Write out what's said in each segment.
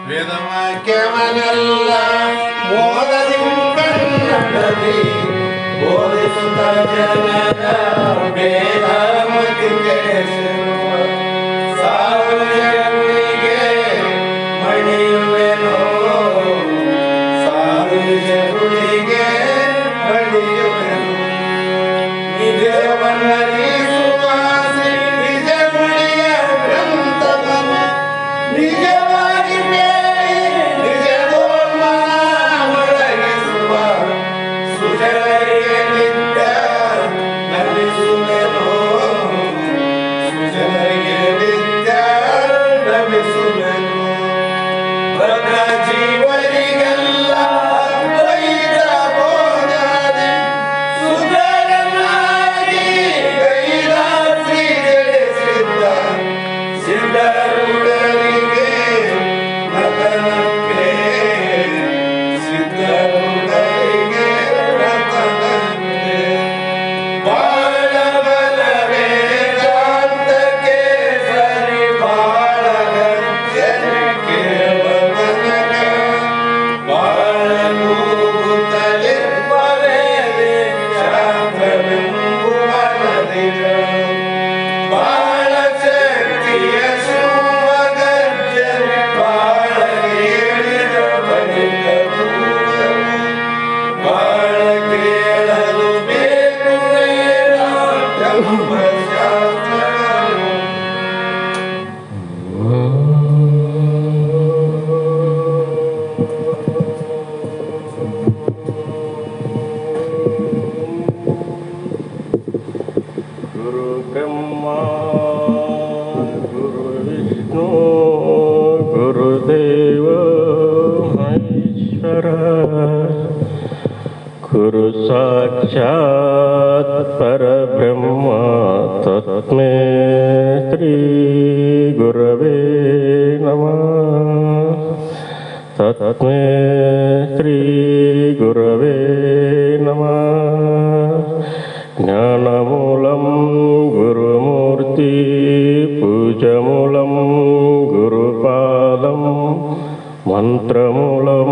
ವೇದವಾಕ್ಯವನ್ನೆಲ್ಲ ಮೋದದಿ ಕನ್ನಡದಿ ಬೋಧಿಸುತ್ತ ಜನರ ಭೇದ ಮತಿಗೆ ಸಾರುಗಳಿಗೆ ಮಣಿಯುವೆನೋ ಸಾರುಗಳಿಗೆ ಮಣಿಯುವೆನು ನಿಜವನ್ನರಿಸುವ ನಿಜ ಗುಣಿಯ ಗ್ರಂಥವನ್ನು ನಿಜವಾಗಿ ನಿಜದೋನ್ಮನೊಳಗಿಸುವ ಸುಜನರಿಗೆ ನಿತ್ಯ ನಮಿಸುವೆನೋ ಸುಜನರಿಗೆ ನಿತ್ಯ ನಮಿಸುವೆನು ಬರ ಜೀವರಿಗೆಲ್ಲ ದ್ವೈತ ಬೋಧನೆ ಸುಧರನಾಗಿ ಗೈದ ಶ್ರೀ ಸಿದ್ಧ ಸಿದ್ಧರುಡರಿಗೆ ರತನಕ್ಕೆ ಸಿದ್ಧರುಡರಿಗೆ ರತನಕ್ಕೆ ಬಾಳ ಬಲವೇ ವೇದಾಂತಕ್ಕೆ ಸರಿ ಬಾಳ ಗರ್ಜನಿಕೆ ವದನಗ ಬಾಳ ನೂಗುತ್ತಲಿರ್ಪರೆ ಶಾಸ್ತ್ರವೆಂಬುವ ನದಿಗ ಬಾಳ ಶಕ್ತಿಯ ಶುಭ ಗರ್ಜನೆ ಬಾಳ ಕೇಳಿದ ಬಳಿಕ ದೂರವೇ ಬಾಳ ಕೇಳಲು ಬೇಕು ವೇದಾಂತವೆಂಬ ಶಾಸ್ತ್ರಗಳು ಗುರು ಬ್ರಹ್ಮ ಗುರು ವಿಷ್ಣು ಗುರುದೇವ ಮಹೇಶ್ವರ ಗುರು ಸಾಕ್ಷಾತ್ ಪರಬ್ರಹ್ಮ ತಸ್ಮೈ ಶ್ರೀ ಗುರವೇ ನಮಃ ತಸ್ಮೈ ಶ್ರೀ ಗುರವೇ ನಮಃ ಜ್ಞಾನಮೂಲಂ ಗುರುಮೂರ್ತಿ ಪೂಜಮೂಲಂ ಗುರುಪಾದಂ ಮಂತ್ರಮೂಲಂ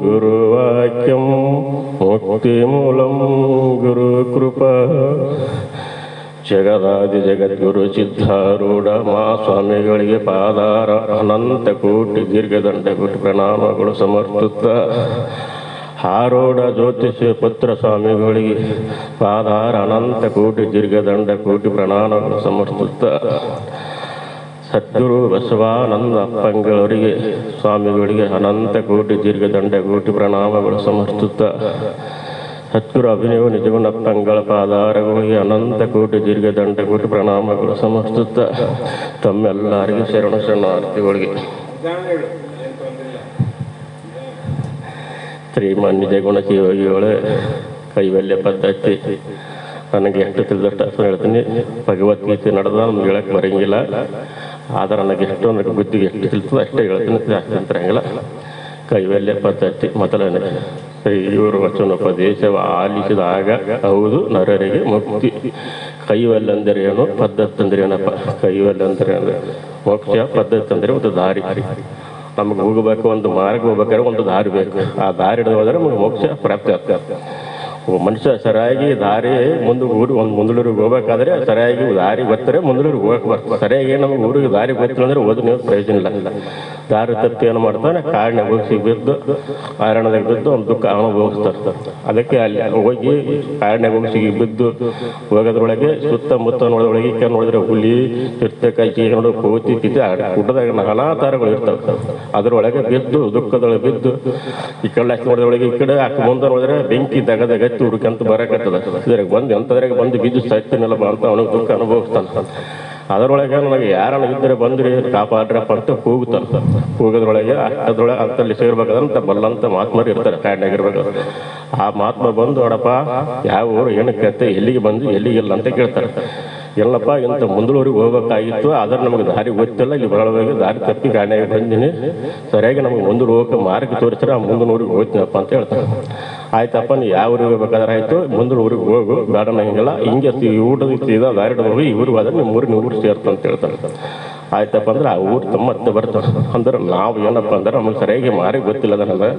ಗುರುವಾಕ್ಯಂ ಮುಕ್ತಿಮೂಲಂ ಗುರುಕೃಪಾ ಜಗದಾದಿ ಜಗದ್ಗುರು ಸಿದ್ಧಾರೂಢ ಮಹಾಸ್ವಾಮಿಗಳಿಗೆ ಪಾದಾರ ಅನಂತ ಕೋಟಿ ದೀರ್ಘದಂಡ ಕೋಟಿ ಪ್ರಣಾಮಗಳು ಸಮರ್ಪಿಸುತ್ತ ಆರೂಢ ಜ್ಯೋತಿಷ್ಯ ಪುತ್ರ ಸ್ವಾಮಿಗಳಿಗೆ ಪಾದಾರ ಅನಂತ ಕೋಟಿ ದೀರ್ಘದಂಡ ಕೋಟಿ ಪ್ರಣಾಮಗಳು ಸಮರ್ಪಿಸುತ್ತ ಸದ್ಗುರು ಬಸವಾನಂದ ಅಪ್ಪಂಗಳವರಿಗೆ ಸ್ವಾಮಿಗಳಿಗೆ ಅನಂತ ಕೋಟಿ ದೀರ್ಘದಂಡ ಕೋಟಿ ಪ್ರಣಾಮಗಳು ಸಮರ್ಪಿಸುತ್ತ ಸದ್ಗುರು ಅಭಿನವ ನಿಜಗುಣಪ್ಪಂಗಳ ಪಾದಾರಗಳಿಗೆ ಅನಂತ ಕೋಟಿ ದೀರ್ಘದಂಡ ಕೋಟಿ ಪ್ರಣಾಮಗಳು ಸಮರ್ಪಿಸುತ್ತ ತಮ್ಮೆಲ್ಲರಿಗೆ ಶರಣ ಶರಣಾರ್ಥಿಗಳಿಗೆ ಶ್ರೀಮಾನ್ ನಿಜಗುಣ ಶಿವಯೋಗಿಗಳೇ ಕೈವಲ್ಯ ಪದ್ಧತಿ ನನಗೆ ಎಷ್ಟು ತಿಳಿದಷ್ಟು ಅಷ್ಟು ಹೇಳ್ತೀನಿ. ಭಗವದ್ಗೀತೆ ನಡೆದ ನಮ್ಗೆ ಹೇಳಕ್ಕೆ ಬರೋಂಗಿಲ್ಲ, ಆದರೆ ನನಗೆ ಎಷ್ಟು ನನಗೆ ಬುದ್ಧಿಗೆ ಎಷ್ಟು ತಿಳಿತದೆ ಅಷ್ಟೇ ಹೇಳ್ತೀನಿ, ಜಾಸ್ತಿ ಅಂತ ಹಂಗಿಲ್ಲ. ಕೈವಲ್ಯ ಪದ್ಧತಿ ಮೊದಲನೇ ಇವರು ವಚನೋಪದೇಶವ ಆಲಿಸಿದಾಗ ಹೌದು ನರರಿಗೆ ಮುಕ್ತಿ. ಕೈವಲ್ಯ ಅಂದರೆ ಏನು, ಪದ್ಧತಿ ಅಂದರೆ ಏನಪ್ಪ? ಕೈವಲ್ಯ ಅಂದರೆ ಮೋಕ್ಷ, ಪದ್ಧತಿ ಅಂದರೆ ಒಂದು ದಾರಿ. ನಮಗೆ ಹೋಗಬೇಕು, ಒಂದು ಮಾರ್ಗ ಹೋಗ್ಬೇಕಾದ್ರೆ ಒಂದು ದಾರಿ ಬೇಕು. ಆ ದಾರಿ ಹಿಡಿದು ಹೋದರೆ ನಮಗೆ ಮೋಕ್ಷ ಪ್ರಾಪ್ತಿ ಆಗ್ತದೆ. ಮನುಷ್ಯ ಸರಿಯಾಗಿ ದಾರಿ ಮುಂದೂರಿಗೆ ಹೋಗ್ಬೇಕಾದ್ರೆ ಸರಿಯಾಗಿ ದಾರಿ ಗೊತ್ತರೆ ಮುಂದೂರಿಗೆ ಹೋಗಕ್ಕೆ ಬರ್ತದೆ. ಸರಿಯಾಗಿ ನಮಗೆ ಊರಿಗೆ ದಾರಿ ಗೊತ್ತಿಲ್ಲ ಅಂದರೆ ಓದು ನೀವು ಪ್ರಯೋಜನ ಇಲ್ಲ. ದಾರಿ ತಪ್ಪಿ ಏನು ಮಾಡ್ತಾನೆ, ಕಾಡಿನ ಹೋಗಿ ಬಿದ್ದು ಆರಣದಾಗ ಬಿದ್ದು ಒಂದು ದುಃಖ ಅನುಭವಿಸ್ತಾರೆ. ಅದಕ್ಕೆ ಅಲ್ಲಿ ಹೋಗಿ ಕಾಡಿನಾಗ ಹೋಗಿ ಬಿದ್ದು ಹೋಗೋದ್ರೊಳಗೆ ಸುತ್ತಮುತ್ತ ನೋಡೋದ್ರೊಳಗೆ ನೋಡಿದ್ರೆ ಹುಲಿ ಇರ್ತಕಾಯಿ ನೋಡೋ ಕೋತಿ ಕಿತಿ ಗುಡ್ಡದಾಗ ನಾನಾ ಥರಗಳು ಇರ್ತವೆ. ಅದರೊಳಗೆ ಬಿದ್ದು ದುಃಖದೊಳಗೆ ಬಿದ್ದು ಈ ಕಡೆ ನೋಡೋದ್ರೊಳಗೆ ಈ ಕಡೆ ಮುಂದೆ ನೋಡಿದ್ರೆ ಬೆಂಕಿ ದಗದಾಗ ಹುಡುಕಂತ ಬರಕತ್ತದ. ಇದ್ರಾಗ ಬಂದು ಎಂಥದ್ರಾಗ ಬಂದು ಬಿದ್ದು ಸಾಯ್ತೀನಲ್ಲಪ್ಪ ಅಂತ ಅವನಿಗೆ ದುಃಖ ಅನುಭವಿಸ್ತಾನೆ. ಅದರೊಳಗೆ ನನಗೆ ಯಾರನ್ನ ಇದ್ದರೆ ಬಂದ್ರಿ ಕಾಪಾಡ್ರಪ್ಪ ಅಂತ ಕೂಗುತ್ತಾನೆ. ಕೂಗೋದ್ರೊಳಗೆ ಅದ್ರೊಳಗೆ ಅಂತಲ್ಲಿ ಸೇರ್ಬೇಕಾದಂತ ಬಲ್ಲಂತ ಮಹಾತ್ಮರು ಇರ್ತಾರೆ ಕಾಡಿನಾಗಿರ್ಬೇಕಾದ್ರೆ. ಆ ಮಹಾತ್ಮ ಬಂದು ನೋಡಪ್ಪ ಯಾವ ಊರು ಏನಕ್ಕೆ ಕತೆ, ಎಲ್ಲಿಗೆ ಬಂದು ಎಲ್ಲಿಗಿಲ್ಲ ಅಂತ ಕೇಳ್ತಾರೆ. ಎಲ್ಲಪ್ಪ ಇಂಥ ಮುಂದೂರಿಗೆ ಹೋಗ್ಬೇಕಾಗಿತ್ತು, ಆದ್ರೆ ನಮಗೆ ದಾರಿ ಗೊತ್ತಿಲ್ಲ, ಇಲ್ಲಿ ಬರಬೇಕು ದಾರಿ ತಪ್ಪಿ ಗಾಡಿಯಾಗಿ ಬಂದೀನಿ, ಸರಿಯಾಗಿ ನಮಗೆ ಮುಂದೂರು ಹೋಗಕ್ಕೆ ಮಾರ್ಗ ತೋರಿಸ್ರೆ ಆ ಮುಂದಿನ ಊರಿಗೆ ಹೋಗ್ತೀನಪ್ಪ ಅಂತ ಹೇಳ್ತಾರೆ. ಆಯ್ತಪ್ಪ ನೀವು ಯಾವ ಊರಿಗೆ ಹೋಗ್ಬೇಕಾದ್ರೆ ಆಯಿತು, ಮುಂದಿನ ಊರಿಗೆ ಹೋಗು, ಬೇಡ ಹಿಂಗೆಲ್ಲ ಹಿಂಗೆ ಊಟದ ಸೀದಾ ದಾರಿ ಹೋಗಿ ಇವ್ರಿಗೆ ಹೋದ್ರೆ ನಿಮ್ಮ ಊರು ಸೇರ್ತ ಅಂತ ಹೇಳ್ತಾರೆ. ಆಯ್ತಪ್ಪ ಅಂದ್ರೆ ಆ ಊರು ಮತ್ತೆ ಬರ್ತಾರೆ. ಅಂದ್ರೆ ನಾವು ಏನಪ್ಪ ಅಂದ್ರೆ ನಮಗೆ ಸರಿಯಾಗಿ ಮಾರಿ ಗೊತ್ತಿಲ್ಲ. ಅಂದ್ರೆ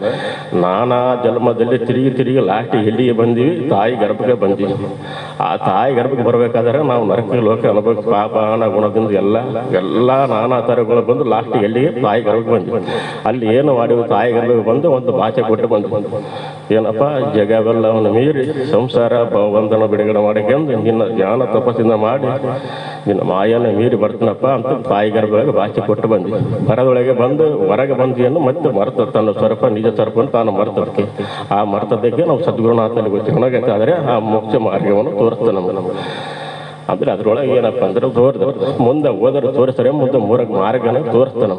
ನಾನಾ ಜನ್ಮದಲ್ಲಿ ತಿರುಗಿ ಲಾಸ್ಟ್ ಎಲ್ಲಿಗೆ ಬಂದೀವಿ, ತಾಯಿ ಗರ್ಭಕ್ಕೆ ಬಂದೀವಿ. ಆ ತಾಯಿ ಗರ್ಭಕ್ಕೆ ಬರ್ಬೇಕಾದ್ರೆ ನಾವು ನರಕ ಲೋಕ ಅನುಭವ ಪಾಪ ಗುಣದಿಂದ ಎಲ್ಲ ನಾನಾ ಥರಗಳು ಬಂದು ಲಾಸ್ಟ್ ಎಲ್ಲಿಗೆ ತಾಯಿ ಗರ್ಭಕ್ಕೆ ಬಂದ್ವಿ. ಅಲ್ಲಿ ಏನು ಮಾಡಿವಿ, ತಾಯಿ ಗರ್ಭಕ್ಕೆ ಬಂದು ಒಂದು ಭಾಷೆ ಕೊಟ್ಟು ಬಂದು ಏನಪ್ಪ ಜಗವೆಲ್ಲವನ್ನು ಮೀರಿ ಸಂಸಾರ ಬಂಧನ ಬಿಡುಗಡೆ ಮಾಡಿಕೊಂಡು ನಿನ್ನ ಜ್ಞಾನ ತಪಸ್ಸಿಂದ ಮಾಡಿ ನಿನ್ನ ಮಾಯನ ಮೀರಿ ಬರ್ತೀನಪ್ಪ ಅಂತ ತಾಯಿ ಗರ್ಭದೊಳಗೆ ಭಾಷೆ ಕೊಟ್ಟು ಬಂದ್ವಿ. ಮರದೊಳಗೆ ಬಂದು ಹೊರಗೆ ಬಂದಿಯನ್ನು ಮತ್ತೆ ಮರೆತ ತನ್ನ ಸ್ವರೂಪ ನಿಜ ಸ್ವರೂಪ ತಾನು ಮರೆತದಕ್ಕೆ ಆ ಮರೆತದಕ್ಕೆ ನಾವು ಸದ್ಗುರುನಾಥನಲ್ಲಿ ಗೊತ್ತಿರೋಣಾದ್ರೆ ಆ ಮೋಕ್ಷ ಮಾರ್ಗವನ್ನು ತೋರಿಸ್ತಾನೆ ನಮಗೆ. ಅಂದ್ರೆ ಅದ್ರೊಳಗೆ ಏನಪ್ಪ ಅಂದ್ರೆ ಮುಂದೆ ಹೋದ್ರೆ ತೋರಿಸ್ತಾರೆ, ಮುಂದೆ ಮಾರ್ಗನ ತೋರಿಸ್ತಾನೆ.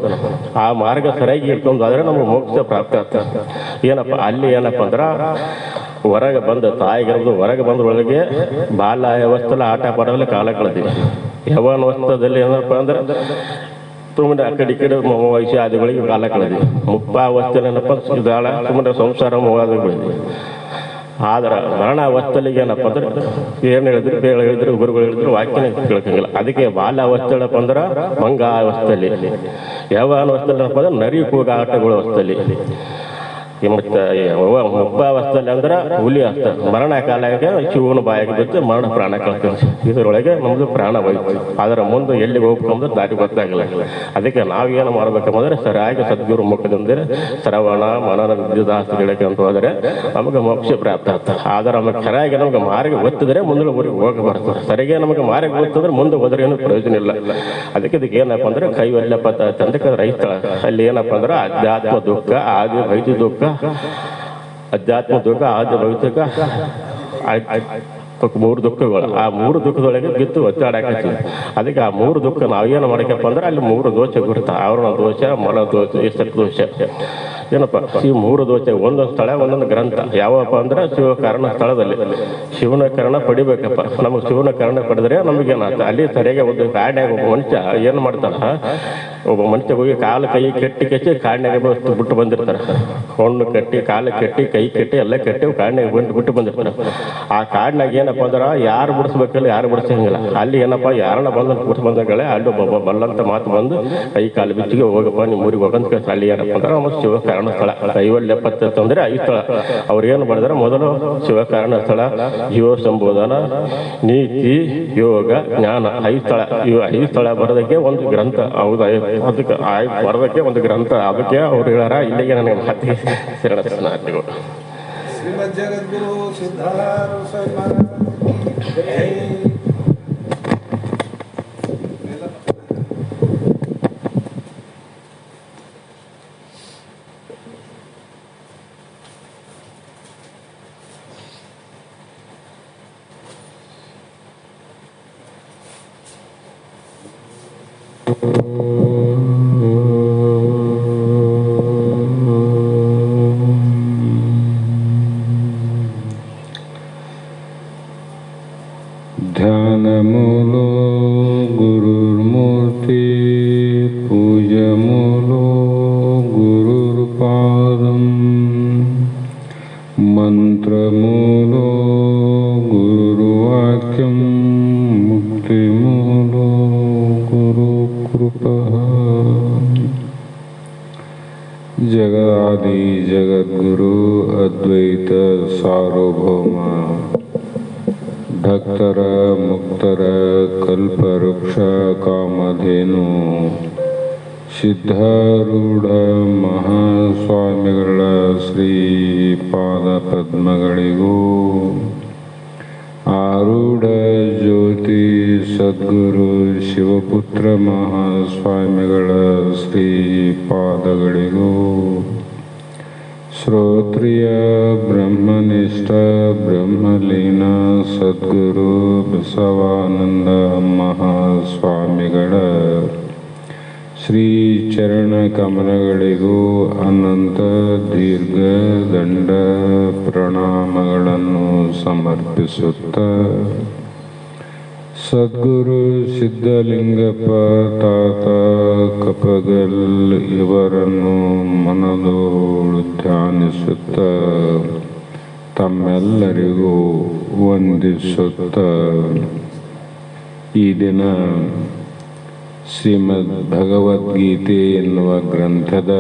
ಆ ಮಾರ್ಗ ಸರಿಯಾಗಿ ಇಟ್ಕೊಂಡಾದ್ರೆ ನಮ್ಗೆ ಮೋಕ್ಷ ಪ್ರಾಪ್ತಿ ಆಗ್ತದೆ. ಏನಪ್ಪ ಅಲ್ಲಿ ಏನಪ್ಪ ಅಂದ್ರೆ ಹೊರಗೆ ಬಂದ ತಾಯಿ ಗರ್ಭದ ಹೊರಗೆ ಬಂದ್ರೊಳಗೆ ಬಾಲ ಅವಸ್ಥೆಲ್ಲ ಆಟ ಪಾಡೋಲ್ಲಿ ಕಾಲ ಕಳೆದಿವಿ. ಯವನ ಅವಸ್ಥದಲ್ಲಿ ಏನಪ್ಪ ಅಂದ್ರೆ ಸುಮ್ಮನೆ ಆ ಕಡೆ ಈ ಕಡೆ ವಯಸ್ಸಾದಿಗಳಿಗೆ ಕಾಲ ಕಳೆದಿವಿ. ಮುಪ್ಪಾವಸ್ಥೆಯಲ್ಲಿ ಏನಪ್ಪ ಸುಮ್ಮನೆ ಸಂಸಾರ ಮೋವಾದಿಗಳಿದ್ವಿ. ಆದ್ರೆ ಮರಣ ಅವಸ್ಥೆಲಿಗೆ ಏನಪ್ಪ ಅಂದ್ರೆ ಏನು ಹೇಳಿದ್ರು ಗುರುಗಳು ಹೇಳಿದ್ರು ವಾಕ್ಯನ ಕೇಳ್ಕಂಗಿಲ್ಲ. ಅದಕ್ಕೆ ಬಾಲ್ಯ ಅವಸ್ಥೆ ಏನಪ್ಪ ಅಂದ್ರೆ ಮಂಗ ಅವಸ್ಥೆಯಲ್ಲಿ, ಯಾವ ಅವಸ್ಥೆಯಲ್ಲಿ ಏನಪ್ಪ ಅಂದ್ರೆ ನರಿ ಕೂಗ ಆಟಗಳ ಅವಸ್ಥೆಯಲ್ಲಿ, ಮತ್ತೆ ಮುಪ್ಪಾವಸ್ಥೆಯಲ್ಲಿ ಅಂದ್ರೆ ಹುಲಿ ಅಷ್ಟ ಮರಣ ಕಾಲಕ್ಕೆ ಶಿವನ ಬಾಯಿಗೆ ಬಿದ್ದು ಮರಣ ಪ್ರಾಣ ಕಳ್ತೀವಿ. ಇದರೊಳಗೆ ನಮ್ದು ಪ್ರಾಣ ಹೋಯ್ತು. ಅದರ ಮುಂದೆ ಎಲ್ಲಿಗೆ ಹೋಗ್ಕೊಂಡ್ರೆ ದಾರಿ ಗೊತ್ತಾಗಲ್ಲ. ಅದಕ್ಕೆ ನಾವೇನು ಮಾಡ್ಬೇಕಂದ್ರೆ ಸರಿಯಾಗಿ ಸದ್ಗುರು ಮುಖದಿಂದ ಶ್ರವಣ ಮನನ ವಿದ್ಯುದಾಸ್ತಿಗಳಿಗೆ ಅಂತ ಹೋದರೆ ನಮಗೆ ಮೋಕ್ಷ ಪ್ರಾಪ್ತ ಆಗ್ತದೆ. ಆದ್ರೆ ನಮಗೆ ಸರಿಯಾಗಿ ನಮ್ಗೆ ಮಾರ್ಗ ಗೊತ್ತಿದ್ರೆ ಮುಂದೆ ಊರಿಗೆ ಹೋಗಿ ಬರ್ತದೆ. ಸರಿಯಾಗಿ ನಮಗೆ ಮಾರ್ಗ ಗೊತ್ತಿದ್ರೆ ಮುಂದೆ ಹೋದ್ರೆ ಏನು ಪ್ರಯೋಜನ ಇಲ್ಲ. ಅದಕ್ಕೆ ಏನಪ್ಪ ಅಂದ್ರೆ ಕೈವಲ್ಯ ಪದ್ಧತಿ ಅಂದ್ರೆ ರೈತ ಅಲ್ಲಿ ಏನಪ್ಪ ಅಂದ್ರೆ ಅಧ್ಯಾತ್ಮ ದುಃಖ ಆದಿ ವೈದ್ಯ ದುಃಖ, ಅಧ್ಯಾತ್ಮ ದುಃಖ ಆದಿ ಭೌತಿಕ ಮೂರು ದುಃಖಗಳು. ಆ ಮೂರು ದುಃಖದೊಳಗೆ ಬಿದ್ದು ಒತ್ತಾಡಕತ್ತೀವಿ. ಅದಕ್ಕೆ ಆ ಮೂರು ದುಃಖ ನಾವೇನು ಮಾಡಬೇಕಪ್ಪ ಅಂದ್ರೆ ಅಲ್ಲಿ ಮೂರು ದೋಷ ಗುರುತ, ಆವರಣ ದೋಷ, ಮಲ ದೋಷ, ಇಷ್ಟಕ್ಕೆ ದೋಷ. ಏನಪ್ಪ ಈ ಮೂರು ದೋಷ ಒಂದೊಂದು ಸ್ಥಳ ಒಂದೊಂದು ಗ್ರಂಥ. ಯಾವಪ್ಪ ಅಂದ್ರೆ ಶಿವಕಾರಣ ಸ್ಥಳದಲ್ಲಿ ಶಿವನ ಕಾರಣ ಪಡಿಬೇಕಪ್ಪ. ನಮಗೆ ಶಿವನ ಕಾರಣ ಪಡೆದ್ರೆ ನಮಗೇನಾಗ್ತ ಅಲ್ಲಿ ಸರಿಯಾಗಿ ಒಂದು ಕಾಡಿನಾಗ ಒಬ್ಬ ಮನುಷ್ಯ ಏನು ಮಾಡ್ತಾರ, ಒಬ್ಬ ಮನುಷ್ಯ ಹೋಗಿ ಕಾಲು ಕೈ ಕೆಚ್ಚಿ ಕಾಡಿನಾಗ ಬಿಟ್ಟು ಬಂದಿರ್ತಾರೆ. ಹೊಣ್ಣು ಕಟ್ಟಿ ಕಾಲು ಕಟ್ಟಿ ಕೈ ಕಟ್ಟಿ ಎಲ್ಲ ಕಟ್ಟಿ ಕಾಡಿನಾಗ ಬಿಟ್ಟು ಬಂದಿರ್ತಾರೆ. ಆ ಕಾಡಿನಾಗ ಏನಪ್ಪ ಅಂದ್ರೆ ಯಾರು ಬಿಡಿಸ್ಬೇಕಲ್ಲ, ಯಾರು ಬಿಡಿಸಂಗಿಲ್ಲ. ಅಲ್ಲಿ ಏನಪ್ಪ ಯಾರನ್ನ ಬಂದ ಬಿಡಿಸ್ ಬಂದಗಳೇ ಅಲ್ಲಿ ಒಬ್ಬ ಬಲ್ಲಂತ ಮಾತು ಬಂದು ಕೈ ಕಾಲು ಬಿಚ್ಚಿಗೆ ಹೋಗಪ್ಪ ನಿಮ್ಮ ಊರಿಗೆ ಹೋಗಂತ ಅಲ್ಲಿ ಏನಪ್ಪ ಅಂದ್ರೆ ನಮ್ಮ ಶಿವಕಾರಣ ಸ್ಥಳ. ಕೈವಲ್ಯ ಪದ್ಧತಿ ಅಂದ್ರೆ 5 ಸ್ಥಳ. ಅವ್ರು ಏನು ಮಾಡಿದ್ರೆ ಮೊದಲು ಶಿವಕಾರಣ ಸ್ಥಳ, ಜೀವ ಸಂಬೋಧನ, ನೀತಿ, ಯೋಗ, ಜ್ಞಾನ 5 ಸ್ಥಳ. ಇವು 5 ಸ್ಥಳ ಬರೋದಕ್ಕೆ ಒಂದು ಗ್ರಂಥ. ಹೌದಾ, ಅದಕ್ಕೆ ಬರೋದಕ್ಕೆ ಒಂದು ಗ್ರಂಥ. ಅದಕ್ಕೆ ಅವ್ರು ಹೇಳಾರ. ಇಲ್ಲಿಗೆ ನನಗೆ ಮಾತಿ ಶರಣಾರ್ಥಿಗಳು. ಶ್ರೀಮದ್ ಜಗದ್ಗುರು ಸಿದ್ಧಾರೂಢ ಸ್ವಾಮಿ ध्यानमूलो गुरुर्मूर्ति पूजमूलो गुरुर्पादम् मंत्रमूलो गुरुर्वाक्यं मुक्तिमूलो गुरुकृपः जगदादि जगद्गुरु अद्वैत सार्वभौम ಭಕ್ತರ ಮುಕ್ತರ ಕಲ್ಪವೃಕ್ಷ ಕಾಮಧೇನು ಸಿದ್ಧಾರೂಢ ಮಹಾಸ್ವಾಮಿಗಳ ಶ್ರೀಪಾದ ಪದ್ಮಗಳಿಗೂ ಆರೂಢ ಜ್ಯೋತಿ ಸದ್ಗುರು ಶಿವಪುತ್ರ ಮಹಾಸ್ವಾಮಿಗಳ ಶ್ರೀಪಾದಗಳಿಗೂ ಶ್ರೋತ್ರಿಯ ಬ್ರಹ್ಮನಿಷ್ಠ ಬ್ರಹ್ಮಲೀನ ಸದ್ಗುರು ಬಸವಾನಂದ ಮಹಾಸ್ವಾಮಿಗಳ ಶ್ರೀ ಚರಣ ಕಮಲಗಳಿಗೂ ಅನಂತ ದೀರ್ಘ ದಂಡ ಪ್ರಣಾಮಗಳನ್ನು ಸಮರ್ಪಿಸುತ್ತ ಸದ್ಗುರು ಸಿದ್ಧಲಿಂಗಪ್ಪ ತಾತ ಕಪಗಲ್ ಇವರನ್ನು ಮನದೋಳು ಧ್ಯಾನಿಸುತ್ತ ತಮ್ಮೆಲ್ಲರಿಗೂ ವಂದಿಸುತ್ತ ಈ ದಿನ ಶ್ರೀಮದ್ ಭಗವದ್ಗೀತೆ ಎನ್ನುವ ಗ್ರಂಥದ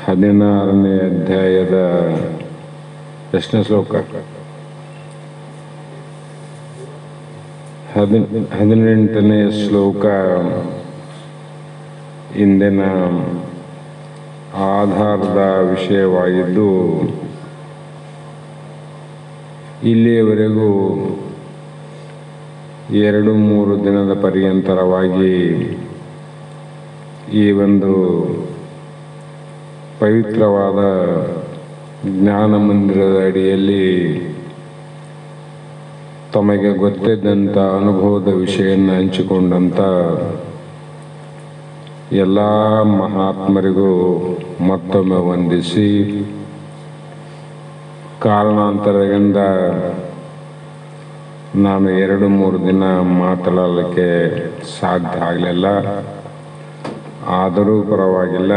16ನೇ ಅಧ್ಯಾಯದ ಎಷ್ಟನೇ ಶ್ಲೋಕ? 18ನೇ ಶ್ಲೋಕ ಇಂದಿನ ಆಧಾರದ ವಿಷಯವಾಗಿದ್ದು, ಇಲ್ಲಿಯವರೆಗೂ 2-3 ದಿನದ ಪರ್ಯಂತರವಾಗಿ ಈ ಒಂದು ಪವಿತ್ರವಾದ ಜ್ಞಾನ ಮಂದಿರದ ಅಡಿಯಲ್ಲಿ ತಮಗೆ ಗೊತ್ತಿದ್ದಂಥ ಅನುಭವದ ವಿಷಯವನ್ನು ಹಂಚಿಕೊಂಡಂಥ ಎಲ್ಲ ಮಹಾತ್ಮರಿಗೂ ಮತ್ತೊಮ್ಮೆ ವಂದಿಸಿ, ಕಾರಣಾಂತರದಿಂದ ನಾನು 2-3 ದಿನ ಮಾತನಾಡಲಿಕ್ಕೆ ಸಾಧ್ಯ ಆಗಲಿಲ್ಲ. ಆದರೂ ಪರವಾಗಿಲ್ಲ,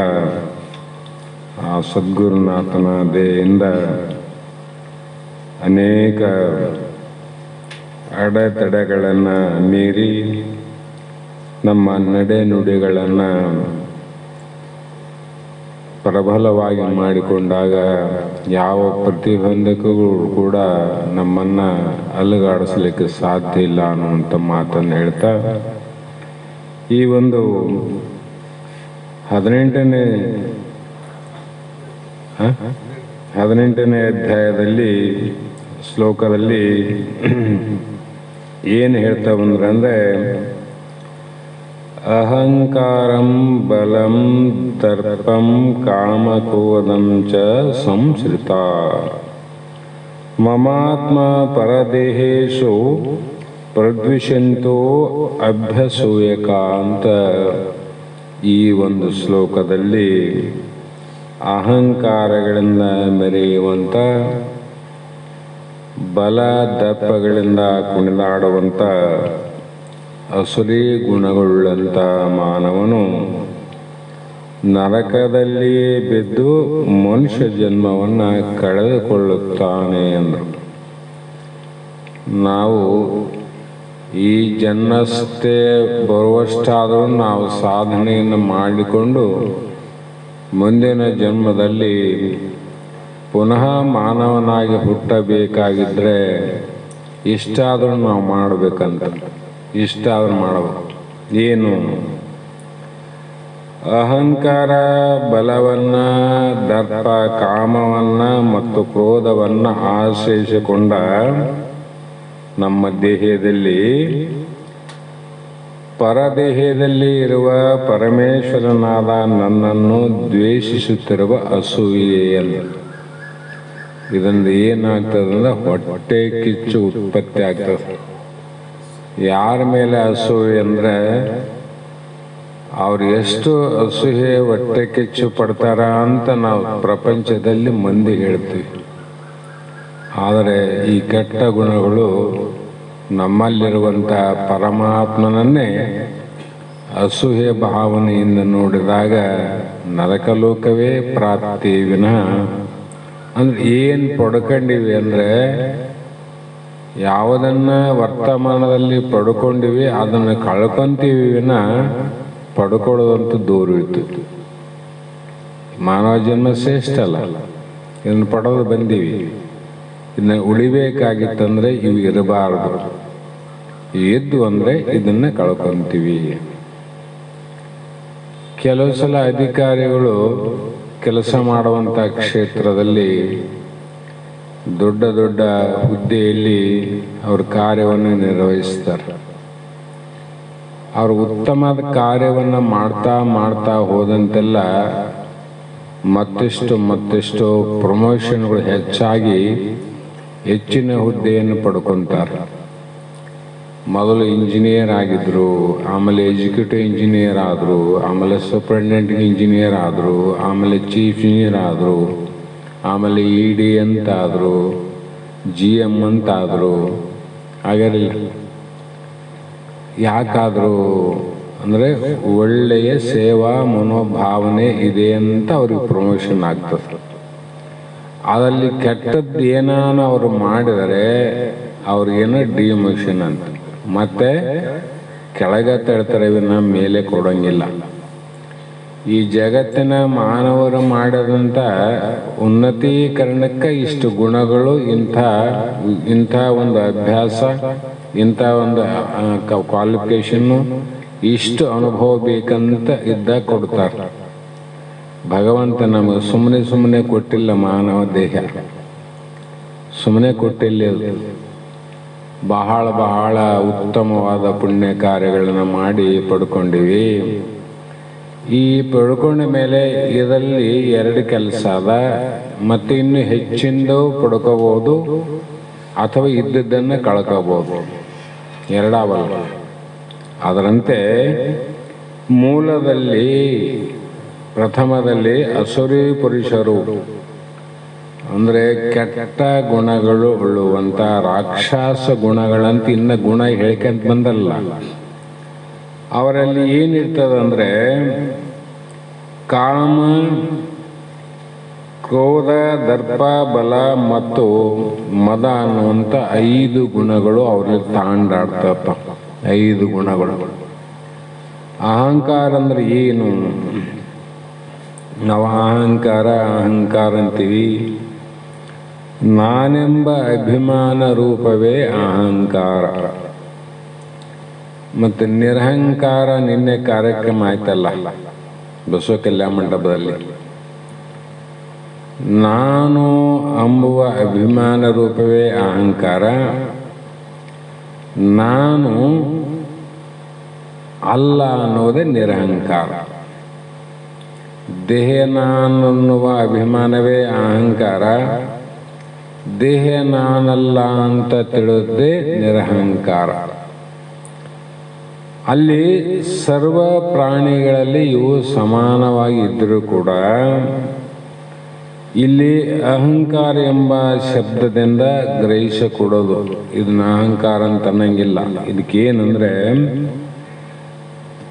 ಆ ಸದ್ಗುರುನಾಥನ ದಯೆಯಿಂದ ಅನೇಕ ಅಡೆತಡೆಗಳನ್ನು ಮೀರಿ ನಮ್ಮ ನಡೆ ನುಡಿಗಳನ್ನು ಪ್ರಬಲವಾಗಿ ಮಾಡಿಕೊಂಡಾಗ ಯಾವ ಪ್ರತಿಬಂಧಕಗಳು ಕೂಡ ನಮ್ಮನ್ನು ಅಲುಗಾಡಿಸಲಿಕ್ಕೆ ಸಾಧ್ಯ ಇಲ್ಲ ಅನ್ನುವಂಥ ಮಾತನ್ನು ಹೇಳ್ತಾ, ಈ ಒಂದು 18ನೇ ಅಧ್ಯಾಯದಲ್ಲಿ ಶ್ಲೋಕದಲ್ಲಿ ಏನು ಹೇಳ್ತಾ ಬಂದ್ರೆ, ಅಹಂಕಾರಂ ಬಲಂ ದರ್ಪಂ ಕಾಮಕ್ರೋಧಂ ಚ ಸಂಶ್ರಿತ ಮಮಾತ್ಮ ಪರದೇಹೇಶು ಪ್ರದ್ವಿಷಂತೋ ಅಭ್ಯಸೂಯಕ ಅಂತ ಈ ಒಂದು ಶ್ಲೋಕದಲ್ಲಿ ಅಹಂಕಾರಗಳಿಂದ ಮೆರೆಯುವಂಥ, ಬಲ ದರ್ಪಗಳಿಂದ ಕುಣಿದಾಡುವಂಥ ಅಸುರಿ ಗುಣಗಳುಳ್ಳಂಥ ಮಾನವನು ನರಕದಲ್ಲಿಯೇ ಬಿದ್ದು ಮನುಷ್ಯ ಜನ್ಮವನ್ನು ಕಳೆದುಕೊಳ್ಳುತ್ತಾನೆ ಎಂದರು. ನಾವು ಈ ಜನ್ಮಸ್ಥೆ ಬರುವಷ್ಟಾದರೂ ನಾವು ಸಾಧನೆಯನ್ನು ಮಾಡಿಕೊಂಡು ಮುಂದಿನ ಜನ್ಮದಲ್ಲಿ ಪುನಃ ಮಾನವನಾಗಿ ಹುಟ್ಟಬೇಕಾಗಿದ್ದರೆ ಇಷ್ಟಾದರೂ ನಾವು ಮಾಡಬೇಕಂತ, ಇಷ್ಟಾದರೂ ಮಾಡಬೇಕು. ಏನು? ಅಹಂಕಾರ, ಬಲವನ್ನು, ದರ್ಪ, ಕಾಮವನ್ನು ಮತ್ತು ಕ್ರೋಧವನ್ನು ಆಶ್ರಯಿಸಿಕೊಂಡ ನಮ್ಮ ದೇಹದಲ್ಲಿ ಪರದೇಹದಲ್ಲಿ ಇರುವ ಪರಮೇಶ್ವರನಾದ ನನ್ನನ್ನು ದ್ವೇಷಿಸುತ್ತಿರುವ ಅಸೂಯೆ ಎಂದು. ಇದರಿಂದ ಏನಾಗ್ತದೆ ಅಂದ್ರೆ ಹೊಟ್ಟೆ ಕಿಚ್ಚು ಉತ್ಪತ್ತಿ ಆಗ್ತದೆ. ಯಾರ ಮೇಲೆ ಅಸೂಯೆ ಅಂದರೆ ಅವ್ರು ಎಷ್ಟು ಅಸೂಯೆ ಹೊಟ್ಟೆ ಕಿಚ್ಚು ಪಡ್ತಾರ ಅಂತ ನಾವು ಪ್ರಪಂಚದಲ್ಲಿ ಮಂದಿ ಹೇಳ್ತೀವಿ. ಆದರೆ ಈ ಕೆಟ್ಟ ಗುಣಗಳು ನಮ್ಮಲ್ಲಿರುವಂಥ ಪರಮಾತ್ಮನನ್ನೇ ಅಸೂಯೆ ಭಾವನೆಯಿಂದ ನೋಡಿದಾಗ ನರಕಲೋಕವೇ ಪ್ರಾಪ್ತಿ ವಿನಃ, ಅಂದ್ರೆ ಏನು ಪಡ್ಕೊಂಡಿವಿ ಅಂದರೆ ಯಾವುದನ್ನು ವರ್ತಮಾನದಲ್ಲಿ ಪಡ್ಕೊಂಡಿವಿ ಅದನ್ನು ಕಳ್ಕೊಂತೀವಿ ವಿನಃ ಪಡ್ಕೊಳ್ಳೋದಂತೂ ದೂರ ಇರ್ತದೆ. ಮಾನವ ಜನ್ಮ ಶ್ರೇಷ್ಠ ಅಲ್ಲ, ಇದನ್ನು ಪಡೆದು ಬಂದೀವಿ. ಇದನ್ನ ಉಳಿಬೇಕಾಗಿತ್ತಂದ್ರೆ ಇವು ಇರಬಾರದು. ಎದ್ದು ಅಂದರೆ ಇದನ್ನು ಕಳ್ಕೊಂತೀವಿ. ಕೆಲವು ಸಲ ಅಧಿಕಾರಿಗಳು ಕೆಲಸ ಮಾಡುವಂಥ ಕ್ಷೇತ್ರದಲ್ಲಿ ದೊಡ್ಡ ದೊಡ್ಡ ಹುದ್ದೆಯಲ್ಲಿ ಅವ್ರ ಕಾರ್ಯವನ್ನು ನಿರ್ವಹಿಸ್ತಾರೆ. ಅವರು ಉತ್ತಮವಾದ ಕಾರ್ಯವನ್ನು ಮಾಡ್ತಾ ಹೋದಂತೆಲ್ಲ ಮತ್ತಿಷ್ಟು ಪ್ರಮೋಷನ್ಗಳು ಹೆಚ್ಚಾಗಿ ಹೆಚ್ಚಿನ ಹುದ್ದೆಯನ್ನು ಪಡ್ಕೊತಾರೆ. ಮೊದಲು ಇಂಜಿನಿಯರ್ ಆಗಿದ್ರು, ಆಮೇಲೆ ಎಕ್ಸಿಕ್ಯೂಟಿವ್ ಇಂಜಿನಿಯರ್ ಆದರು, ಆಮೇಲೆ ಸೂಪರಿಂಟೆಂಡೆಂಟ್ ಇಂಜಿನಿಯರ್ ಆದರು, ಆಮೇಲೆ ಚೀಫ್ ಇಂಜಿನಿಯರ್ ಆದರು, ಆಮೇಲೆ ED ಅಂತಾದರು, GM ಅಂತಾದರು. ಆಗಿರಲಿಲ್ಲ. ಯಾಕಾದರೂ ಅಂದರೆ ಒಳ್ಳೆಯ ಸೇವಾ ಮನೋಭಾವನೆ ಇದೆ ಅಂತ ಅವ್ರಿಗೆ ಪ್ರಮೋಷನ್ ಆಗ್ತದೆ. ಅದರಲ್ಲಿ ಕೆಟ್ಟದ್ದು ಏನಾನ ಅವರು ಮಾಡಿದರೆ ಅವ್ರಿಗೇನೋ ಡಿಮೋಷನ್ ಅಂತ. ಮತ್ತೆ ಕೆಳಗೆ ತಳ್ತಾರೆ ವಿನ ಮೇಲೆ ಕೊಡೋಂಗಿಲ್ಲ. ಈ ಜಗತ್ತಿನ ಮಾನವರು ಮಾಡಿದಂಥ ಉನ್ನತೀಕರಣಕ್ಕೆ ಇಷ್ಟು ಗುಣಗಳು, ಇಂಥ ಒಂದು ಅಭ್ಯಾಸ, ಇಂಥ ಒಂದು ಕ್ವಾಲಿಫಿಕೇಷನ್ನು, ಇಷ್ಟು ಅನುಭವ ಬೇಕಂತ ಇದ್ದಾಗ ಕೊಡ್ತಾರೆ. ಭಗವಂತ ನಮಗೆ ಸುಮ್ಮನೆ ಕೊಟ್ಟಿಲ್ಲ. ಮಾನವ ದೇಹ ಸುಮ್ಮನೆ ಕೊಟ್ಟಿಲ್ಲ. ಬಹಳ ಉತ್ತಮವಾದ ಪುಣ್ಯ ಕಾರ್ಯಗಳನ್ನು ಮಾಡಿ ಪಡ್ಕೊಂಡಿವಿ. ಈ ಪಡ್ಕೊಂಡ ಮೇಲೆ ಇದರಲ್ಲಿ ಎರಡು ಕೆಲಸ ಅದ. ಮತ್ತು ಇನ್ನು ಹೆಚ್ಚಿಂದು ಪಡ್ಕೋಬೋದು ಅಥವಾ ಇದ್ದದ್ದನ್ನು ಕಳ್ಕೋಬೋದು, ಎರಡಾವಲ್ಲ. ಅದರಂತೆ ಮೂಲದಲ್ಲಿ ಪ್ರಥಮದಲ್ಲಿ ಅಸುರಿ ಪುರುಷರು ಅಂದರೆ ಕೆಟ್ಟ ಗುಣಗಳು ಉಳ್ಳುವಂಥ ರಾಕ್ಷಸ ಗುಣಗಳಂತ ಇನ್ನು ಗುಣ ಹೇಳ್ಕೊಂತ ಬಂದಲ್ಲ. ಅವರಲ್ಲಿ ಏನಿರ್ತದಂದರೆ ಕಾಮ, ಕ್ರೋಧ, ದರ್ಪ, ಬಲ ಮತ್ತು ಮದ ಅನ್ನುವಂಥ 5 ಗುಣಗಳು ಅವರಲ್ಲಿ ತಾಂಡಾಡ್ತಪ್ಪ. 5 ಗುಣಗಳು. ಅಹಂಕಾರ ಅಂದ್ರೆ ಏನು? ನಾವು ಅಹಂಕಾರ ಅಂತೀವಿ. ನಾನೆಂಬ ಅಭಿಮಾನ ರೂಪವೇ ಅಹಂಕಾರ. ಮತ್ತು ನಿರಹಂಕಾರ ನಿನ್ನೆ ಕಾರ್ಯಕ್ರಮ ಆಯ್ತಲ್ಲ ಬಸವ ಕಲ್ಯಾಣ ಮಂಟಪದಲ್ಲಿ. ನಾನು ಎಂಬುವ ಅಭಿಮಾನ ರೂಪವೇ ಅಹಂಕಾರ. ನಾನು ಅಲ್ಲ ಅನ್ನೋದೇ ನಿರಹಂಕಾರ. ದೇಹ ನಾನನ್ನುವ ಅಭಿಮಾನವೇ ಅಹಂಕಾರ. ದೇಹ ನಾನಲ್ಲ ಅಂತ ತಿಳಿದೇ ನಿರಹಂಕಾರ. ಅಲ್ಲಿ ಸರ್ವ ಪ್ರಾಣಿಗಳಲ್ಲಿ ಇವು ಸಮಾನವಾಗಿ ಇದ್ದರೂ ಕೂಡ ಇಲ್ಲಿ ಅಹಂಕಾರ ಎಂಬ ಶಬ್ದದಿಂದ ಗ್ರಹಿಸಿಕೊಡೋದು. ಇದನ್ನ ಅಹಂಕಾರ ಅಂತ ಅನ್ನಂಗಿಲ್ಲ. ಇದಕ್ಕೇನಂದ್ರೆ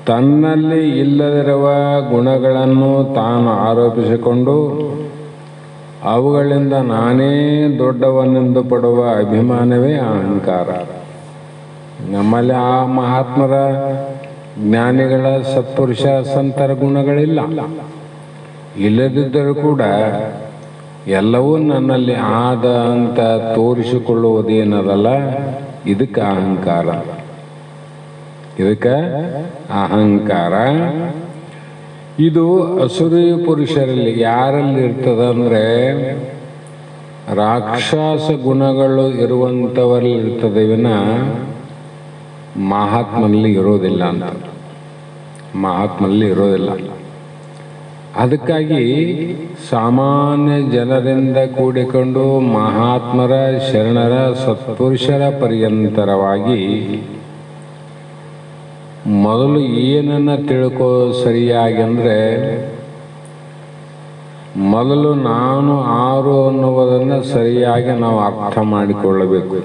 ತನ್ನಲ್ಲಿ ಇಲ್ಲದಿರುವ ಗುಣಗಳನ್ನು ತಾನು ಆರೋಪಿಸಿಕೊಂಡು ಅವುಗಳಿಂದ ನಾನೇ ದೊಡ್ಡವನೆಂದು ಪಡುವ ಅಭಿಮಾನವೇ ಅಹಂಕಾರ. ನಮ್ಮಲ್ಲಿ ಆ ಮಹಾತ್ಮರ, ಜ್ಞಾನಿಗಳ, ಸತ್ಪುರುಷ, ಸಂತರ ಗುಣಗಳಿಲ್ಲ. ಇಲ್ಲದಿದ್ದರೂ ಕೂಡ ಎಲ್ಲವೂ ನನ್ನಲ್ಲಿ ಆದ ಅಂತ ತೋರಿಸಿಕೊಳ್ಳುವುದೇನದಲ್ಲ, ಇದಕ್ಕೆ ಅಹಂಕಾರ. ಇದಕ್ಕೆ ಅಹಂಕಾರ. ಇದು ಅಸುರಿ ಪುರುಷರಲ್ಲಿ ಯಾರಲ್ಲಿ ಇರ್ತದಂದ್ರೆ ರಾಕ್ಷಸ ಗುಣಗಳು ಇರುವಂಥವರಲ್ಲಿ ಇರ್ತದೆ ವಿನ ಮಹಾತ್ಮನಲ್ಲಿ ಇರೋದಿಲ್ಲ ಅಂತ. ಮಹಾತ್ಮನಲ್ಲಿ ಇರೋದಿಲ್ಲ. ಅದಕ್ಕಾಗಿ ಸಾಮಾನ್ಯ ಜನರಿಂದ ಕೂಡಿಕೊಂಡು ಮಹಾತ್ಮರ, ಶರಣರ, ಸತ್ಪುರುಷರ ಪರ್ಯಂತರವಾಗಿ ಮೊದಲು ಏನನ್ನ ತಿಳ್ಕೋ ಸರಿಯಾಗಿ ಅಂದರೆ ಮೊದಲು ನಾನು ಆರು ಅನ್ನುವುದನ್ನು ಸರಿಯಾಗಿ ನಾವು ಅರ್ಥ ಮಾಡಿಕೊಳ್ಳಬೇಕು.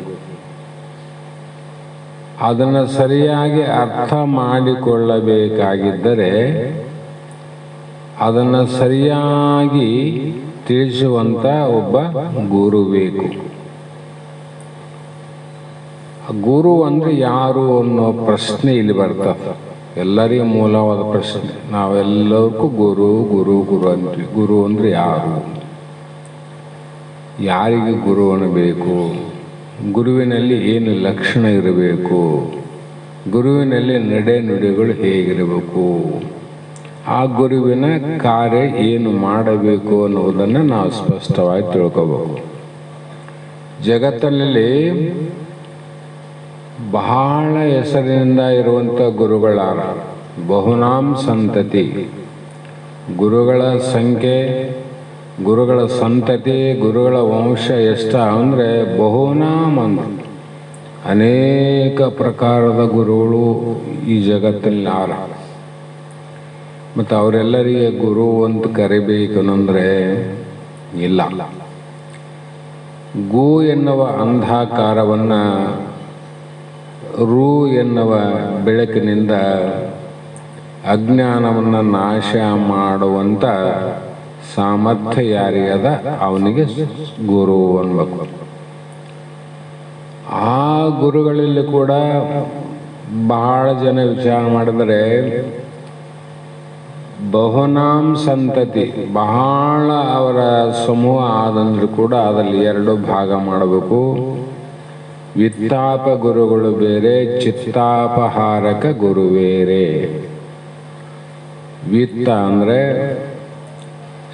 ಅದನ್ನು ಸರಿಯಾಗಿ ಅರ್ಥ ಮಾಡಿಕೊಳ್ಳಬೇಕಾಗಿದ್ದರೆ ಅದನ್ನು ಸರಿಯಾಗಿ ತಿಳಿಸುವಂಥ ಒಬ್ಬ ಗುರು ಬೇಕು. ಗುರು ಅಂದರೆ ಯಾರು ಅನ್ನೋ ಪ್ರಶ್ನೆ ಇಲ್ಲಿ ಬರ್ತದೆ. ಎಲ್ಲರಿಗೂ ಮೂಲವಾದ ಪ್ರಶ್ನೆ. ನಾವೆಲ್ಲರಿಗೂ ಗುರು ಗುರು ಗುರು ಅಂತೀವಿ. ಗುರು ಅಂದರೆ ಯಾರು? ಯಾರಿಗೆ ಗುರು ಅನ್ನಬೇಕು? ಗುರುವಿನಲ್ಲಿ ಏನು ಲಕ್ಷಣ ಇರಬೇಕು? ಗುರುವಿನಲ್ಲಿ ನಡೆ ನುಡಿಗಳು ಹೇಗಿರಬೇಕು? ಆ ಗುರುವಿನ ಕಾರ್ಯ ಏನು ಮಾಡಬೇಕು ಅನ್ನೋದನ್ನು ನಾವು ಸ್ಪಷ್ಟವಾಗಿ ತಿಳ್ಕೋಬೇಕು. ಜಗತ್ತಿನಲ್ಲಿ ಬಹಳ ಹೆಸರಿನಿಂದ ಇರುವಂಥ ಗುರುಗಳಾರ. ಬಹುನಾಂ ಸಂತತಿ. ಗುರುಗಳ ಸಂಖ್ಯೆ, ಗುರುಗಳ ಸಂತತಿ, ಗುರುಗಳ ವಂಶ ಎಷ್ಟ ಅಂದರೆ ಬಹುನಾಮ್ ಅಂದ್ರು. ಅನೇಕ ಪ್ರಕಾರದ ಗುರುಗಳು ಈ ಜಗತ್ತಲ್ಲಿ ಆರ. ಮತ್ತು ಅವರೆಲ್ಲರಿಗೆ ಗುರು ಅಂತ ಕರಿಬೇಕಂದ್ರೆ ಇಲ್ಲ. ಗು ಎನ್ನುವ ಅಂಧಾಕಾರವನ್ನು ರು ಎನ್ನುವ ಬೆಳಕಿನಿಂದ ಅಜ್ಞಾನವನ್ನು ನಾಶ ಮಾಡುವಂಥ ಸಾಮರ್ಥ್ಯ ಯಾರಿಗದ ಅವನಿಗೆ ಗುರು ಅನ್ಬೇಕು. ಆ ಗುರುಗಳಲ್ಲಿ ಕೂಡ ಬಹಳ ಜನ ವಿಚಾರ ಮಾಡಿದರೆ ಬಹುನಾಂ ಸಂತತಿ, ಬಹಳ ಅವರ ಸಮೂಹ ಆದಂದ್ರೂ ಕೂಡ ಅದರಲ್ಲಿ 2 ಭಾಗ ಮಾಡಬೇಕು. ವಿತ್ತಾಪ ಗುರುಗಳು ಬೇರೆ, ಚಿತ್ತಾಪಹಾರಕ ಗುರು ಬೇರೆ. ವಿತ್ತ ಅಂದರೆ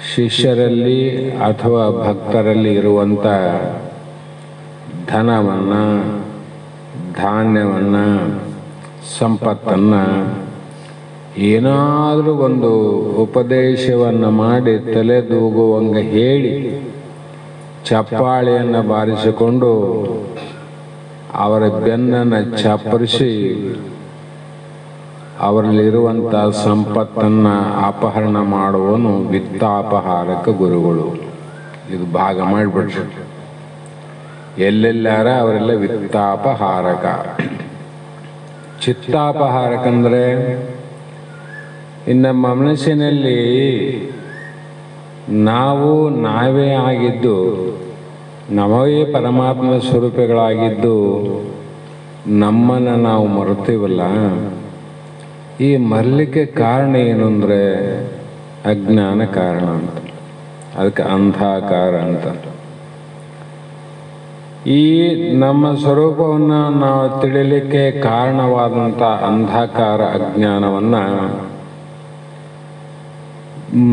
ಶಿಷ್ಯರಲ್ಲಿ ಅಥವಾ ಭಕ್ತರಲ್ಲಿ ಇರುವಂಥ ಧನವನ್ನು, ಧಾನ್ಯವನ್ನು, ಸಂಪತ್ತನ್ನು ಏನಾದರೂ ಒಂದು ಉಪದೇಶವನ್ನು ಮಾಡಿ ತಲೆದೂಗುವಂಗೆ ಹೇಳಿ ಚಪ್ಪಾಳೆಯನ್ನು ಬಾರಿಸಿಕೊಂಡು ಅವರ ಬೆನ್ನನ್ನು ಚಪ್ಪರಿಸಿ ಅವರಲ್ಲಿರುವಂಥ ಸಂಪತ್ತನ್ನು ಅಪಹರಣ ಮಾಡುವನು ವಿತ್ತಾಪಹಾರಕ ಗುರುಗಳು. ಇದು ಭಾಗ ಮಾಡಿಬಿಟ್ರು. ಎಲ್ಲೆಲ್ಲಾರ ಅವರೆಲ್ಲ ವಿತ್ತಾಪಹಾರಕ. ಚಿತ್ತಾಪಹಾರಕಂದರೆ ಇನ್ನು ನಮ್ಮ ಮನಸ್ಸಿನಲ್ಲಿ ನಾವು ನಾವೇ ಆಗಿದ್ದು, ನಮವೇ ಪರಮಾತ್ಮ ಸ್ವರೂಪಗಳಾಗಿದ್ದು ನಮ್ಮನ್ನು ನಾವು ಮರೆತೀವಲ್ಲ, ಈ ಮರಲಿಕ್ಕೆ ಕಾರಣ ಏನು ಅಂದರೆ ಅಜ್ಞಾನ ಕಾರಣ ಅಂತ. ಅದಕ್ಕೆ ಅಂಧಕಾರ ಅಂತ. ಈ ನಮ್ಮ ಸ್ವರೂಪವನ್ನು ನಾವು ತಿಳಿಯಲಿಕ್ಕೆ ಕಾರಣವಾದಂಥ ಅಂಧಕಾರ, ಅಜ್ಞಾನವನ್ನು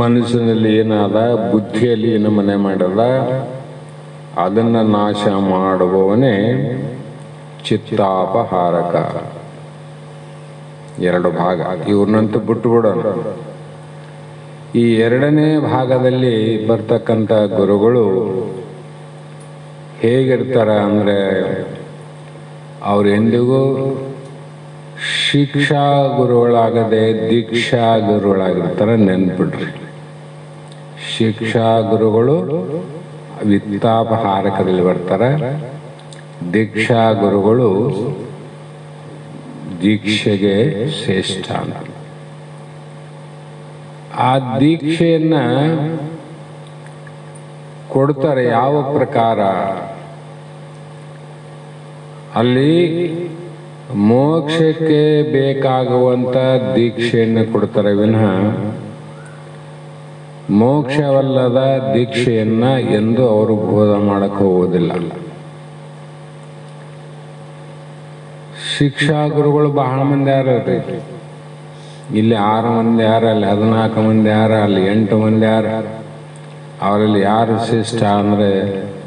ಮನಸ್ಸಿನಲ್ಲಿ ಏನಾದ, ಬುದ್ಧಿಯಲ್ಲಿ ಏನು ಮನೆ ಮಾಡದ, ಅದನ್ನು ನಾಶ ಮಾಡುವವನೇ ಚಿತ್ತಾಪಹಾರಕ. 2 ಭಾಗ. ಇವ್ರನ್ನಂತೂ ಬಿಟ್ಟು ಬಿಡೋಣ. ಈ 2ನೇ ಭಾಗದಲ್ಲಿ ಬರ್ತಕ್ಕಂಥ ಗುರುಗಳು ಹೇಗಿರ್ತಾರೆ ಅಂದರೆ, ಅವ್ರು ಎಂದಿಗೂ ಶಿಕ್ಷಾ ಗುರುಗಳಾಗದೆ ದೀಕ್ಷಾ ಗುರುಗಳಾಗಿರ್ತಾರೆ. ನೆನ್ಪಿಡ್ರಿ, ಶಿಕ್ಷಾ ಗುರುಗಳು ವಿತ್ತಾಪಹಾರಕರಲ್ಲಿ ಬರ್ತಾರೆ, ದೀಕ್ಷಾ ಗುರುಗಳು ದೀಕ್ಷೆಗೆ ಶ್ರೇಷ್ಠ. ಆ ದೀಕ್ಷೆಯನ್ನು ಕೊಡ್ತಾರೆ ಯಾವ ಪ್ರಕಾರ? ಅಲ್ಲಿ ಮೋಕ್ಷಕ್ಕೆ ಬೇಕಾಗುವಂಥ ದೀಕ್ಷೆಯನ್ನು ಕೊಡ್ತಾರೆ ವಿನಃ ಮೋಕ್ಷವಲ್ಲದ ದೀಕ್ಷೆಯನ್ನು ಎಂದು ಅವರು ಬೋಧ ಮಾಡಕ್ಕೆ ಹೋಗೋದಿಲ್ಲ. ಶಿಕ್ಷಾ ಗುರುಗಳು ಬಹಳ ಮಂದಿ ಯಾರ್ರಿ? ಇಲ್ಲಿ 6 ಮಂದಿ ಯಾರ, ಅಲ್ಲಿ 14 ಮಂದಿ ಯಾರ, ಅಲ್ಲಿ 8 ಮಂದಿ ಯಾರ. ಅವರಲ್ಲಿ ಯಾರು ಶ್ರೇಷ್ಠ ಅಂದರೆ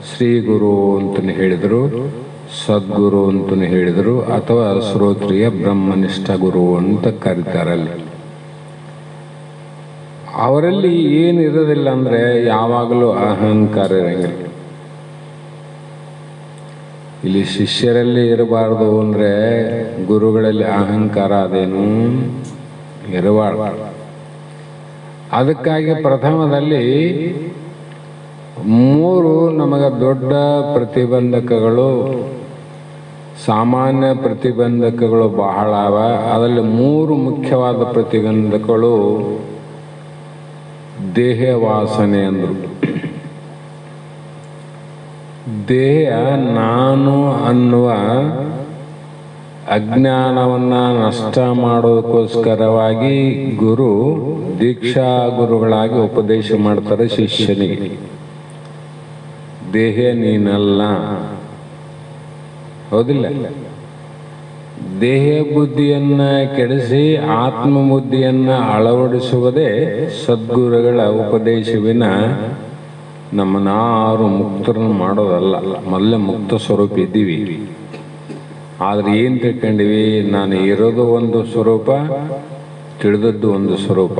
ಶ್ರೀ ಗುರು ಅಂತಲೇ ಹೇಳಿದರು, ಸದ್ಗುರು ಅಂತಲೇ ಹೇಳಿದರು, ಅಥವಾ ಶ್ರೋತ್ರಿಯ ಬ್ರಹ್ಮನಿಷ್ಠ ಗುರು ಅಂತ ಕರೀತಾರಲ್ಲಿ. ಅವರಲ್ಲಿ ಏನಿರೋದಿಲ್ಲ ಅಂದರೆ ಯಾವಾಗಲೂ ಅಹಂಕಾರ ಇರಂಗಿಲ್ಲ. ಇಲ್ಲಿ ಶಿಷ್ಯರಲ್ಲಿ ಇರಬಾರ್ದು ಅಂದರೆ ಗುರುಗಳಲ್ಲಿ ಅಹಂಕಾರ ಅದೇನು ಇರಬಾರ್ದು. ಅದಕ್ಕಾಗಿ ಪ್ರಥಮದಲ್ಲಿ 3 ನಮಗೆ ದೊಡ್ಡ ಪ್ರತಿಬಂಧಕಗಳು, ಸಾಮಾನ್ಯ ಪ್ರತಿಬಂಧಕಗಳು ಬಹಳ ಅವ. ಅದರಲ್ಲಿ 3 ಮುಖ್ಯವಾದ ಪ್ರತಿಬಂಧಕಗಳು ದೇಹ ವಾಸನೆ ಅಂದರು. ದೇಹ ನಾನು ಅನ್ನುವ ಅಜ್ಞಾನವನ್ನು ನಷ್ಟ ಮಾಡೋದಕ್ಕೋಸ್ಕರವಾಗಿ ಗುರು ದೀಕ್ಷಾ ಗುರುಗಳಾಗಿ ಉಪದೇಶ ಮಾಡ್ತಾರೆ ಶಿಷ್ಯನಿಗೆ. ದೇಹ ನೀನಲ್ಲ, ಹೌದಿಲ್ಲ? ದೇಹ ಬುದ್ಧಿಯನ್ನು ಕೆಡಿಸಿ ಆತ್ಮ ಬುದ್ಧಿಯನ್ನು ಅಳವಡಿಸುವುದೇ ಸದ್ಗುರುಗಳ ಉಪದೇಶವಿನ ನಮ್ಮನ್ನಾರು ಮುಕ್ತರನ್ನು ಮಾಡೋದಲ್ಲ. ಮೊದಲೇ ಮುಕ್ತ ಸ್ವರೂಪ ಇದ್ದೀವಿ. ಆದರೆ ಏನು ತಿಳ್ಕೊಂಡಿವಿ? ನಾನು ಇರೋದು ಒಂದು ಸ್ವರೂಪ, ತಿಳಿದದ್ದು ಒಂದು ಸ್ವರೂಪ.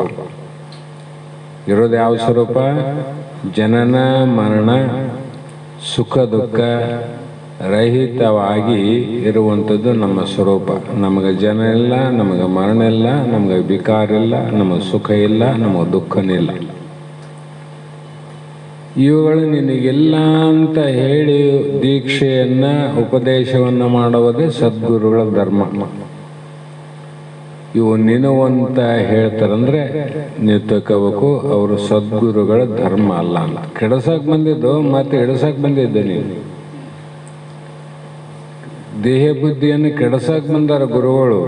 ಇರೋದು ಯಾವ ಸ್ವರೂಪ? ಜನನ ಮರಣ ಸುಖ ದುಃಖ ರಹಿತವಾಗಿ ಇರುವಂಥದ್ದು ನಮ್ಮ ಸ್ವರೂಪ. ನಮಗೆ ಜನ ಇಲ್ಲ, ನಮಗೆ ಮರಣ ಇಲ್ಲ, ನಮಗೆ ವಿಕಾರ ಇಲ್ಲ, ನಮಗೆ ಸುಖ ಇಲ್ಲ, ನಮಗೆ ದುಃಖನೇ ಇಲ್ಲ. ಇವುಗಳು ನಿನಗಿಲ್ಲ ಅಂತ ಹೇಳಿ ದೀಕ್ಷೆಯನ್ನು ಉಪದೇಶವನ್ನು ಮಾಡುವುದೇ ಸದ್ಗುರುಗಳ ಧರ್ಮ. ಇವು ನಿನವಂತ ಹೇಳ್ತಾರಂದ್ರೆ ನೀವು ತಗೋಬೇಕು, ಅವರು ಸದ್ಗುರುಗಳ ಧರ್ಮ ಅಲ್ಲ ಅಂತ. ಕೆಡಸಕ್ಕೆ ಬಂದಿದ್ದು ಮತ್ತೆ ಇಡಸಕ್ಕೆ ಬಂದಿದ್ದೆ. ನೀನು ದೇಹ ಬುದ್ಧಿಯನ್ನು ಕೆಡಿಸಕ್ಕೆ ಬಂದಾರ ಗುರುಗಳು.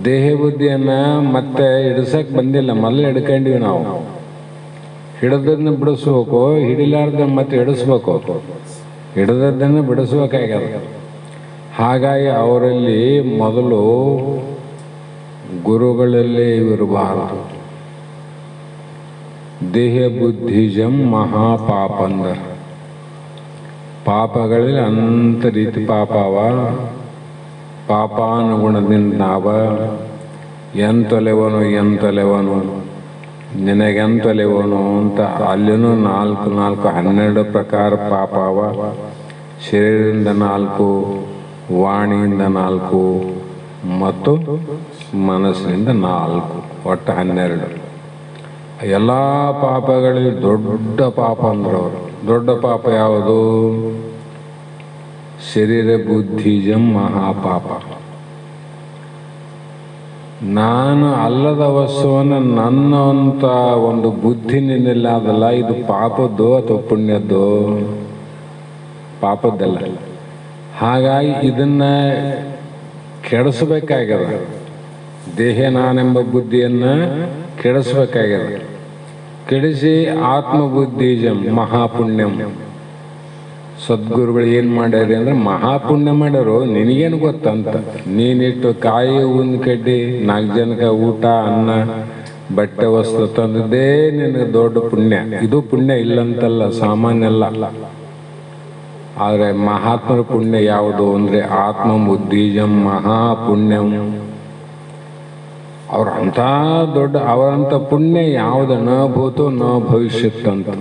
ದೇಹ ಬುದ್ಧಿಯನ್ನ ಮತ್ತೆ ಹಿಡಿಸಕ್ ಬಂದಿಲ್ಲ, ಮೊದಲು ಹಿಡ್ಕೊಂಡಿವಿ ನಾವು. ಹಿಡಿದದನ್ನ ಬಿಡಿಸ್ಬೇಕು, ಹಿಡಿಲಾರ್ದ ಮತ್ತೆ ಹಿಡಿಸ್ಬೇಕು, ಹಿಡಿದದ್ದನ್ನು ಬಿಡಿಸ್ಬೇಕಾಗ್ಯದ. ಹಾಗಾಗಿ ಅವರಲ್ಲಿ ಮೊದಲು ಗುರುಗಳಲ್ಲೇ ಇರಬಾರದು. ದೇಹ ಬುದ್ಧಿಜಂ ಮಹಾಪಾಪಂದ, ಪಾಪಗಳಲ್ಲಿ ಅನಂತ ರೀತಿ ಪಾಪ ಅವ. ಪಾಪಾನುಗುಣದಿಂದ ನಾವ ಎಂತೊಲೆವನು ನಿನಗೆಂತೊಲೆವನು ಅಂತ ಅಲ್ಲಿನೂ 12 ಪ್ರಕಾರ ಪಾಪ ಅವ. ಶರೀರದಿಂದ 4, ವಾಣಿಯಿಂದ 4 ಮತ್ತು ಮನಸ್ಸಿನಿಂದ 4, ಒಟ್ಟು 12. ಎಲ್ಲ ಪಾಪಗಳಲ್ಲಿ ದೊಡ್ಡ ಪಾಪ ಅಂದ್ರೆ ಅವರು. ದೊಡ್ಡ ಪಾಪ ಯಾವುದು? ಶರೀರ ಬುದ್ಧಿಜಂ ಮಹಾಪಾಪ. ನಾನು ಅಲ್ಲದ ವಸ್ತುವನ್ನು ನನ್ನ ಅಂತ ಒಂದು ಬುದ್ಧಿ ನಿನ್ನಿಲ್ಲ, ಇದು ಪಾಪದ್ದು ಅಥವಾ ಪುಣ್ಯದ್ದು? ಪಾಪದ್ದಲ್ಲ. ಹಾಗಾಗಿ ಇದನ್ನ ಕೆಡಿಸ್ಬೇಕಾಗ್ಯದ. ದೇಹ ನಾನೆಂಬ ಬುದ್ಧಿಯನ್ನ ಕೆಡಿಸ್ಬೇಕಾಗ್ಯದ. ಕೆಡಿಸಿ ಆತ್ಮಬುದ್ಧಿಜಂ ಮಹಾಪುಣ್ಯಂ. ಸದ್ಗುರುಗಳು ಏನು ಮಾಡ್ಯಾರ ಅಂದ್ರೆ ಮಹಾಪುಣ್ಯ ಮಾಡ್ಯಾರು. ನಿನಗೇನು ಗೊತ್ತಂತ, ನೀನಿಟ್ಟು ಕಾಯಿ ಹೂವಿನ ಕಡ್ಡಿ 4 ಜನಕ್ಕೆ ಊಟ, ಅನ್ನ, ಬಟ್ಟೆ, ವಸ್ತು ತಂದದ್ದೇ ನಿನಗೆ ದೊಡ್ಡ ಪುಣ್ಯ. ಇದು ಪುಣ್ಯ ಇಲ್ಲಂತಲ್ಲ, ಸಾಮಾನ್ಯ ಅಲ್ಲ. ಆದರೆ ಮಹಾತ್ಮರ ಪುಣ್ಯ ಯಾವುದು ಅಂದ್ರೆ ಆತ್ಮ ಬುದ್ಧಿಜಂ ಮಹಾಪುಣ್ಯಂ. ಅವರಂಥ ದೊಡ್ಡ ಅವರಂಥ ಪುಣ್ಯ ಯಾವುದು? ನ ಭೂತೋ ನ ಭವಿಷ್ಯತ್ ಅಂತ.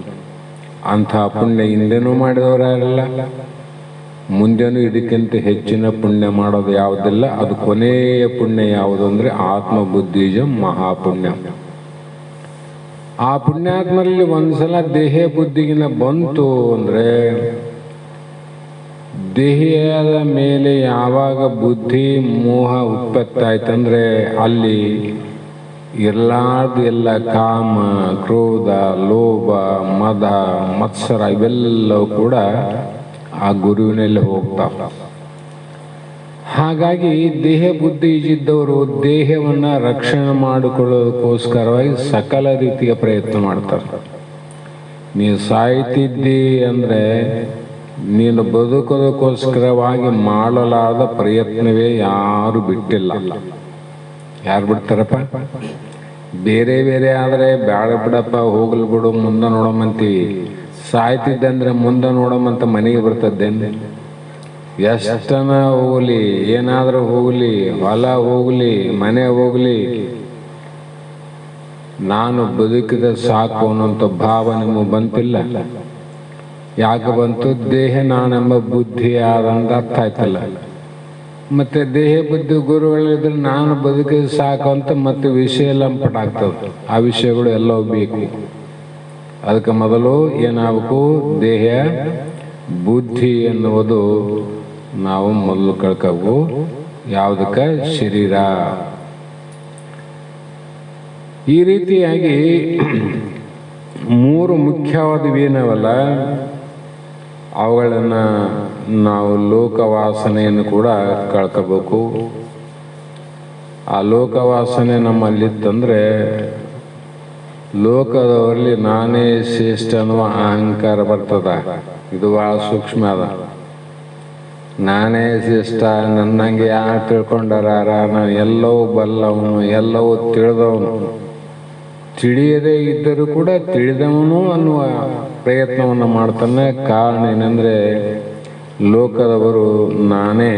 ಅಂಥ ಪುಣ್ಯ ಹಿಂದೆನೂ ಮಾಡಿದವರಲ್ಲ, ಮುಂದೆನೂ ಇದಕ್ಕಿಂತ ಹೆಚ್ಚಿನ ಪುಣ್ಯ ಮಾಡೋದು ಯಾವುದಿಲ್ಲ. ಅದು ಕೊನೆಯ ಪುಣ್ಯ ಯಾವುದು ಅಂದ್ರೆ ಆತ್ಮ ಬುದ್ಧಿಜಂ ಮಹಾಪುಣ್ಯ. ಆ ಪುಣ್ಯಾತ್ಮರಲ್ಲಿ ಒಂದ್ಸಲ ದೇಹ ಬುದ್ಧಿಗಿನ ಬಂತು ಅಂದ್ರೆ, ದೇಹದ ಮೇಲೆ ಯಾವಾಗ ಬುದ್ಧಿ ಮೋಹ ಉತ್ಪತ್ತಾಯ್ತಂದ್ರೆ ಅಲ್ಲಿ ಇರಲಾರ್ದು ಎಲ್ಲ ಕಾಮ, ಕ್ರೋಧ, ಲೋಭ, ಮದ, ಮತ್ಸರ ಇವೆಲ್ಲವೂ ಕೂಡ ಆ ಗುರುವಿನಲ್ಲಿ ಹೋಗ್ತಾವ. ಹಾಗಾಗಿ ದೇಹ ಬುದ್ಧಿ ಇದ್ದಿದ್ದವರು ದೇಹವನ್ನು ರಕ್ಷಣೆ ಮಾಡಿಕೊಳ್ಳೋದಕ್ಕೋಸ್ಕರವಾಗಿ ಸಕಲ ರೀತಿಯ ಪ್ರಯತ್ನ ಮಾಡ್ತಾರೆ. ನೀವು ಸಾಯ್ತಿದ್ದಿ ಅಂದರೆ ನೀನು ಬದುಕೋದಕ್ಕೋಸ್ಕರವಾಗಿ ಮಾಡಲಾದ ಪ್ರಯತ್ನವೇ ಯಾರು ಬಿಟ್ಟಿಲ್ಲ. ಯಾರು ಬಿಡ್ತಾರಪ್ಪ? ಬೇರೆ ಬೇರೆ ಆದರೆ ಬೇಡ ಬಿಡಪ್ಪ, ಹೋಗ್ಲಿ ಬಿಡು, ಮುಂದೆ ನೋಡೋಮಂತೀವಿ. ಸಾಯ್ತಿದ್ದಂದ್ರೆ ಮುಂದೆ ನೋಡೋಮಂತ ಮನೆಗೆ ಬರ್ತದ್ದೇನೆ. ಎಷ್ಟನ ಹೋಗಲಿ, ಏನಾದರೂ ಹೋಗಲಿ, ಹೊಲ ಹೋಗಲಿ, ಮನೆ ಹೋಗಲಿ, ನಾನು ಬದುಕಿದ ಸಾಕು ಅನ್ನೋಂಥ ಭಾವ ನಿಮಗೆ ಬಂತಿಲ್ಲ. ಯಾಕೆ ಬಂತು? ದೇಹ ನಾನೆಂಬ ಬುದ್ಧಿ ಆದಂತ ಅರ್ಥ ಆಯ್ತಲ್ಲ. ಮತ್ತೆ ದೇಹ ಬುದ್ಧಿ ಗುರುಗಳಿದ್ರೆ ನಾನು ಬದುಕಿದ ಸಾಕು ಅಂತ ಮತ್ತೆ ವಿಷಯ ಲಂಪಟ ಆಗ್ತದೆ. ಆ ವಿಷಯಗಳು ಎಲ್ಲವೂ ಬೇಕು. ಅದಕ್ಕೆ ಮೊದಲು ಏನಾಗಬೇಕು? ದೇಹ ಬುದ್ಧಿ ಎನ್ನುವುದು ನಾವು ಮೊದಲು ಕಳ್ಕೋಬೇಕು. ಯಾವುದಕ್ಕೆ? ಶರೀರ. ಈ ರೀತಿಯಾಗಿ 3 ಮುಖ್ಯವಾದವೇನವಲ್ಲ, ಅವುಗಳನ್ನು ನಾವು ಲೋಕವಾಸನೆಯನ್ನು ಕೂಡ ಕಳ್ಕೋಬೇಕು. ಆ ಲೋಕವಾಸನೆ ನಮ್ಮಲ್ಲಿತ್ತಂದರೆ ಲೋಕದವರಲ್ಲಿ ನಾನೇ ಶ್ರೇಷ್ಠ ಅನ್ನುವ ಅಹಂಕಾರ ಬರ್ತದ. ಇದು ಭಾಳ ಸೂಕ್ಷ್ಮ ಅದ. ನಾನೇ ಶ್ರೇಷ್ಠ, ನನ್ನಂಗೆ ಯಾರು ತಿಳ್ಕೊಂಡಾರ, ನಾನು ಎಲ್ಲವೂ ಬಲ್ಲವನು, ಎಲ್ಲವೂ ತಿಳಿದವನು. ತಿಳಿಯದೇ ಇದ್ದರೂ ಕೂಡ ತಿಳಿದವನು ಅನ್ನುವ ಪ್ರಯತ್ನವನ್ನು ಮಾಡ್ತಾನೆ. ಕಾರಣ ಏನಂದರೆ ಲೋಕದವರು ನಾನೇ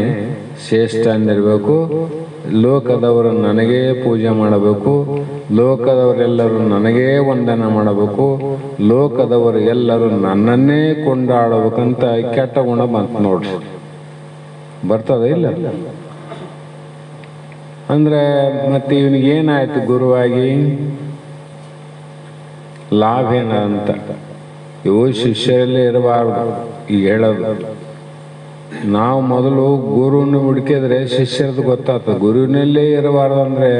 ಶ್ರೇಷ್ಠ ಅಂದಿರಬೇಕು, ಲೋಕದವರು ನನಗೇ ಪೂಜೆ ಮಾಡಬೇಕು, ಲೋಕದವರೆಲ್ಲರೂ ನನಗೇ ವಂದನೆ ಮಾಡಬೇಕು, ಲೋಕದವರು ಎಲ್ಲರೂ ನನ್ನನ್ನೇ ಕೊಂಡಾಡಬೇಕಂತ ಕೆಟ್ಟ ಗುಣ ಬಂತು ನೋಡ್ರಿ. ಬರ್ತದ ಇಲ್ಲ ಅಂದರೆ ಮತ್ತೆ ಇವನಿಗೇನಾಯ್ತು? ಗುರುವಾಗಿ ಲಾಭ ಏನಂತ ಇವು ಶಿಷ್ಯರಲ್ಲೇ ಇರಬಾರ್ದು. ಈಗ ಹೇಳೋದು ನಾವು ಮೊದಲು ಗುರುವನ್ನು ಹುಡುಕಿದ್ರೆ ಶಿಷ್ಯರದ್ದು ಗೊತ್ತಾಗ್ತದೆ. ಗುರುವಿನಲ್ಲೇ ಇರಬಾರ್ದು ಅಂದರೆ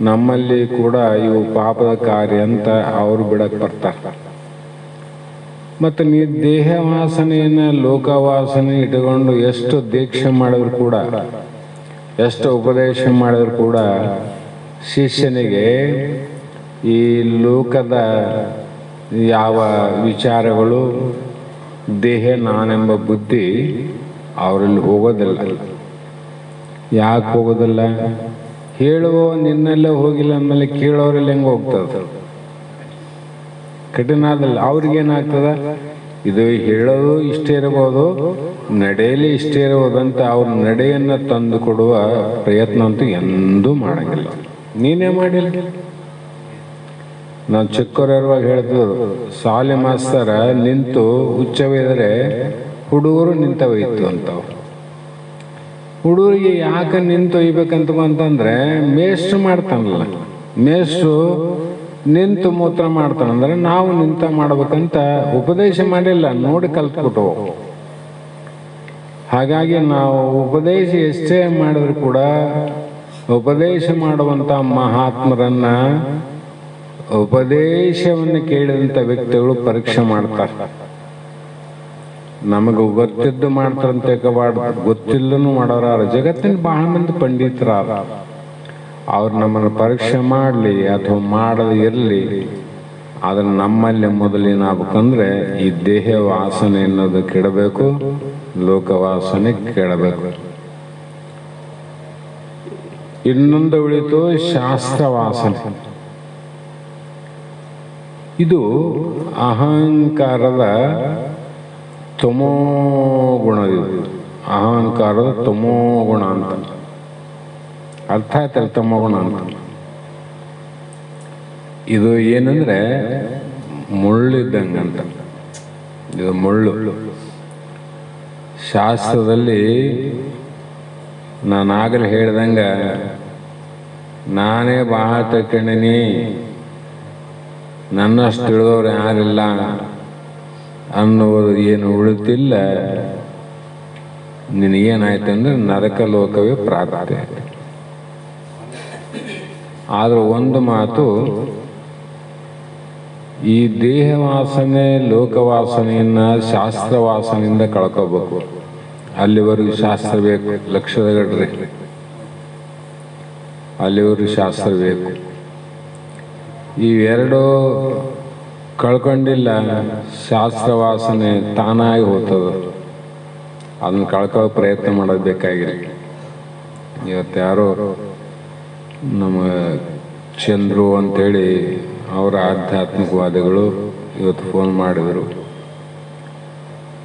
ನಮ್ಮಲ್ಲಿ ಕೂಡ ಇವು ಪಾಪದ ಕಾರ್ಯ ಅಂತ ಅವರು ಬಿಡಕ್ಕೆ ಬರ್ತಾರೆ. ಮತ್ತು ನೀ ದೇಹ ವಾಸನೆಯನ್ನು ಲೋಕವಾಸನೆ ಇಟ್ಟುಕೊಂಡು ಎಷ್ಟು ದೀಕ್ಷೆ ಮಾಡಿದ್ರು ಕೂಡ, ಎಷ್ಟು ಉಪದೇಶ ಮಾಡಿದ್ರು ಕೂಡ ಶಿಷ್ಯನಿಗೆ ಈ ಲೋಕದ ಯಾವ ವಿಚಾರಗಳು, ದೇಹ ನಾನೆಂಬ ಬುದ್ಧಿ ಅವರಲ್ಲಿ ಹೋಗೋದಿಲ್ಲ. ಯಾಕೆ ಹೋಗೋದಿಲ್ಲ? ಹೇಳುವ ನಿನ್ನೆಲ್ಲ ಹೋಗಿಲ್ಲ ಅಂದಮೇಲೆ ಕೇಳೋರೆಲ್ಲ ಹೆಂಗೆ ಹೋಗ್ತದೆ? ಕಠಿಣ ಆದಲ್ಲ. ಅವ್ರಿಗೇನಾಗ್ತದ? ಇದು ಹೇಳೋದು ಇಷ್ಟೇ ಇರಬಹುದು, ನಡೆಯಲಿ ಇಷ್ಟೇ ಇರಬಹುದಂತ ಅವ್ರ ನಡೆಯನ್ನು ತಂದು ಕೊಡುವ ಪ್ರಯತ್ನ ಅಂತೂ ಎಂದೂ ಮಾಡಂಗಿಲ್ಲ. ನೀನೇ ಮಾಡಿಲ್ಲ. ನಾವು ಚಿಕ್ಕವರಿರುವಾಗ ಹೇಳ್ತಿದ್ರು, ಶಾಲೆ ಮಾಸ್ತರ ನಿಂತು ಹುಚ್ಚವಿದ್ರೆ ಹುಡುಗರು ನಿಂತವೈತು ಅಂತವು. ಹುಡುಗರಿಗೆ ಯಾಕೆ ನಿಂತು ಒಯ್ಬೇಕಂತ ಬಂತಂದ್ರೆ ಮೇಷ್ಟ್ರು ಮಾಡ್ತಾನಲ್ಲ, ಮೇಷ್ಟ್ರು ನಿಂತು ಮೂತ್ರ ಮಾಡ್ತಾನಂದ್ರೆ ನಾವು ನಿಂತ ಮಾಡ್ಬೇಕಂತ ಉಪದೇಶ ಮಾಡಿಲ್ಲ, ನೋಡಿ ಕಲ್ತ್ಬಿಟ್ಟು. ಹಾಗಾಗಿ ನಾವು ಉಪದೇಶ ಎಷ್ಟೇ ಮಾಡಿದ್ರು ಕೂಡ ಉಪದೇಶ ಮಾಡುವಂಥ ಮಹಾತ್ಮರನ್ನ, ಉಪದೇಶವನ್ನು ಕೇಳಿದಂಥ ವ್ಯಕ್ತಿಗಳು ಪರೀಕ್ಷೆ ಮಾಡ್ತಾರೆ. ನಮಗೆ ಗೊತ್ತಿದ್ದು ಮಾಡ್ತಾರಂತ ಗೊತ್ತಿಲ್ಲೂ ಮಾಡೋರಾರ. ಜಗತ್ತಿನ ಬಹಳ ಮಂದಿ ಪಂಡಿತರಾರ. ಅವ್ರು ನಮ್ಮನ್ನು ಪರೀಕ್ಷೆ ಮಾಡಲಿ ಅಥವಾ ಮಾಡದೇ ಇರಲಿ, ಆದ್ರೆ ನಮ್ಮಲ್ಲಿ ಮೊದಲೇನಾಗಬೇಕಂದ್ರೆ ಈ ದೇಹ ವಾಸನೆ ಅನ್ನೋದು ಕೆಡಬೇಕು, ಲೋಕವಾಸನೆ ಕೆಡಬೇಕು. ಇನ್ನೊಂದು ಉಳಿತು ಶಾಸ್ತ್ರ ವಾಸನೆ. ಇದು ಅಹಂಕಾರದ ತಮೋ ಗುಣ. ಇದು ಅಹಂಕಾರದ ತಮೋ ಗುಣ ಅಂತ ಅರ್ಥ ಆಯ್ತಲ್ಲ, ತಮೋ ಗುಣ ಅಂತ. ಇದು ಏನಂದ್ರೆ ಮುಳ್ಳಿದ್ದಂಗಂತ. ಇದು ಮುಳ್ಳು. ಶಾಸ್ತ್ರದಲ್ಲಿ ನಾನಾಗಲೇ ಹೇಳ್ದಂಗ ನಾನೇ ಬಹಳ ತಿಳ್ಕೊಂಡೀನಿ, ನನ್ನಷ್ಟು ತಿಳಿದವ್ರು ಯಾರಿಲ್ಲ ಅನ್ನೋದು ಏನು ಉಳಿತಿಲ್ಲ. ನಿನಗೇನಾಯ್ತು ಅಂದ್ರೆ ನರಕ ಲೋಕವೇ ಪ್ರಾಪ್ತಿ. ಆದ್ರೆ ಒಂದು ಮಾತು, ಈ ದೇಹ ವಾಸನೆ ಲೋಕವಾಸನೆಯನ್ನ ಶಾಸ್ತ್ರ ವಾಸನೆಯಿಂದ ಕಳ್ಕೋಬೇಕು. ಅಲ್ಲಿವರೆಗೂ ಶಾಸ್ತ್ರ ಬೇಕು, ಲಕ್ಷದ ಗಡ್ರಿ, ಅಲ್ಲಿವರೆಗೂ ಶಾಸ್ತ್ರ ಬೇಕು. ಇವೆರಡು ಕಳ್ಕೊಂಡಿಲ್ಲ, ಶಾಸ್ತ್ರ ವಾಸನೆ ತಾನಾಗಿ ಹೋಗ್ತದ. ಅದನ್ನ ಕಳ್ಕೊಳ್ಳೋ ಪ್ರಯತ್ನ ಮಾಡೋದು ಬೇಕಾಗಿಲ್ಲ. ಇವತ್ತು ಯಾರೋ ನಮ್ಮ ಚಂದ್ರು ಅಂತೇಳಿ ಅವರ ಆಧ್ಯಾತ್ಮಿಕವಾದಿಗಳು ಇವತ್ತು ಫೋನ್ ಮಾಡಿದರು.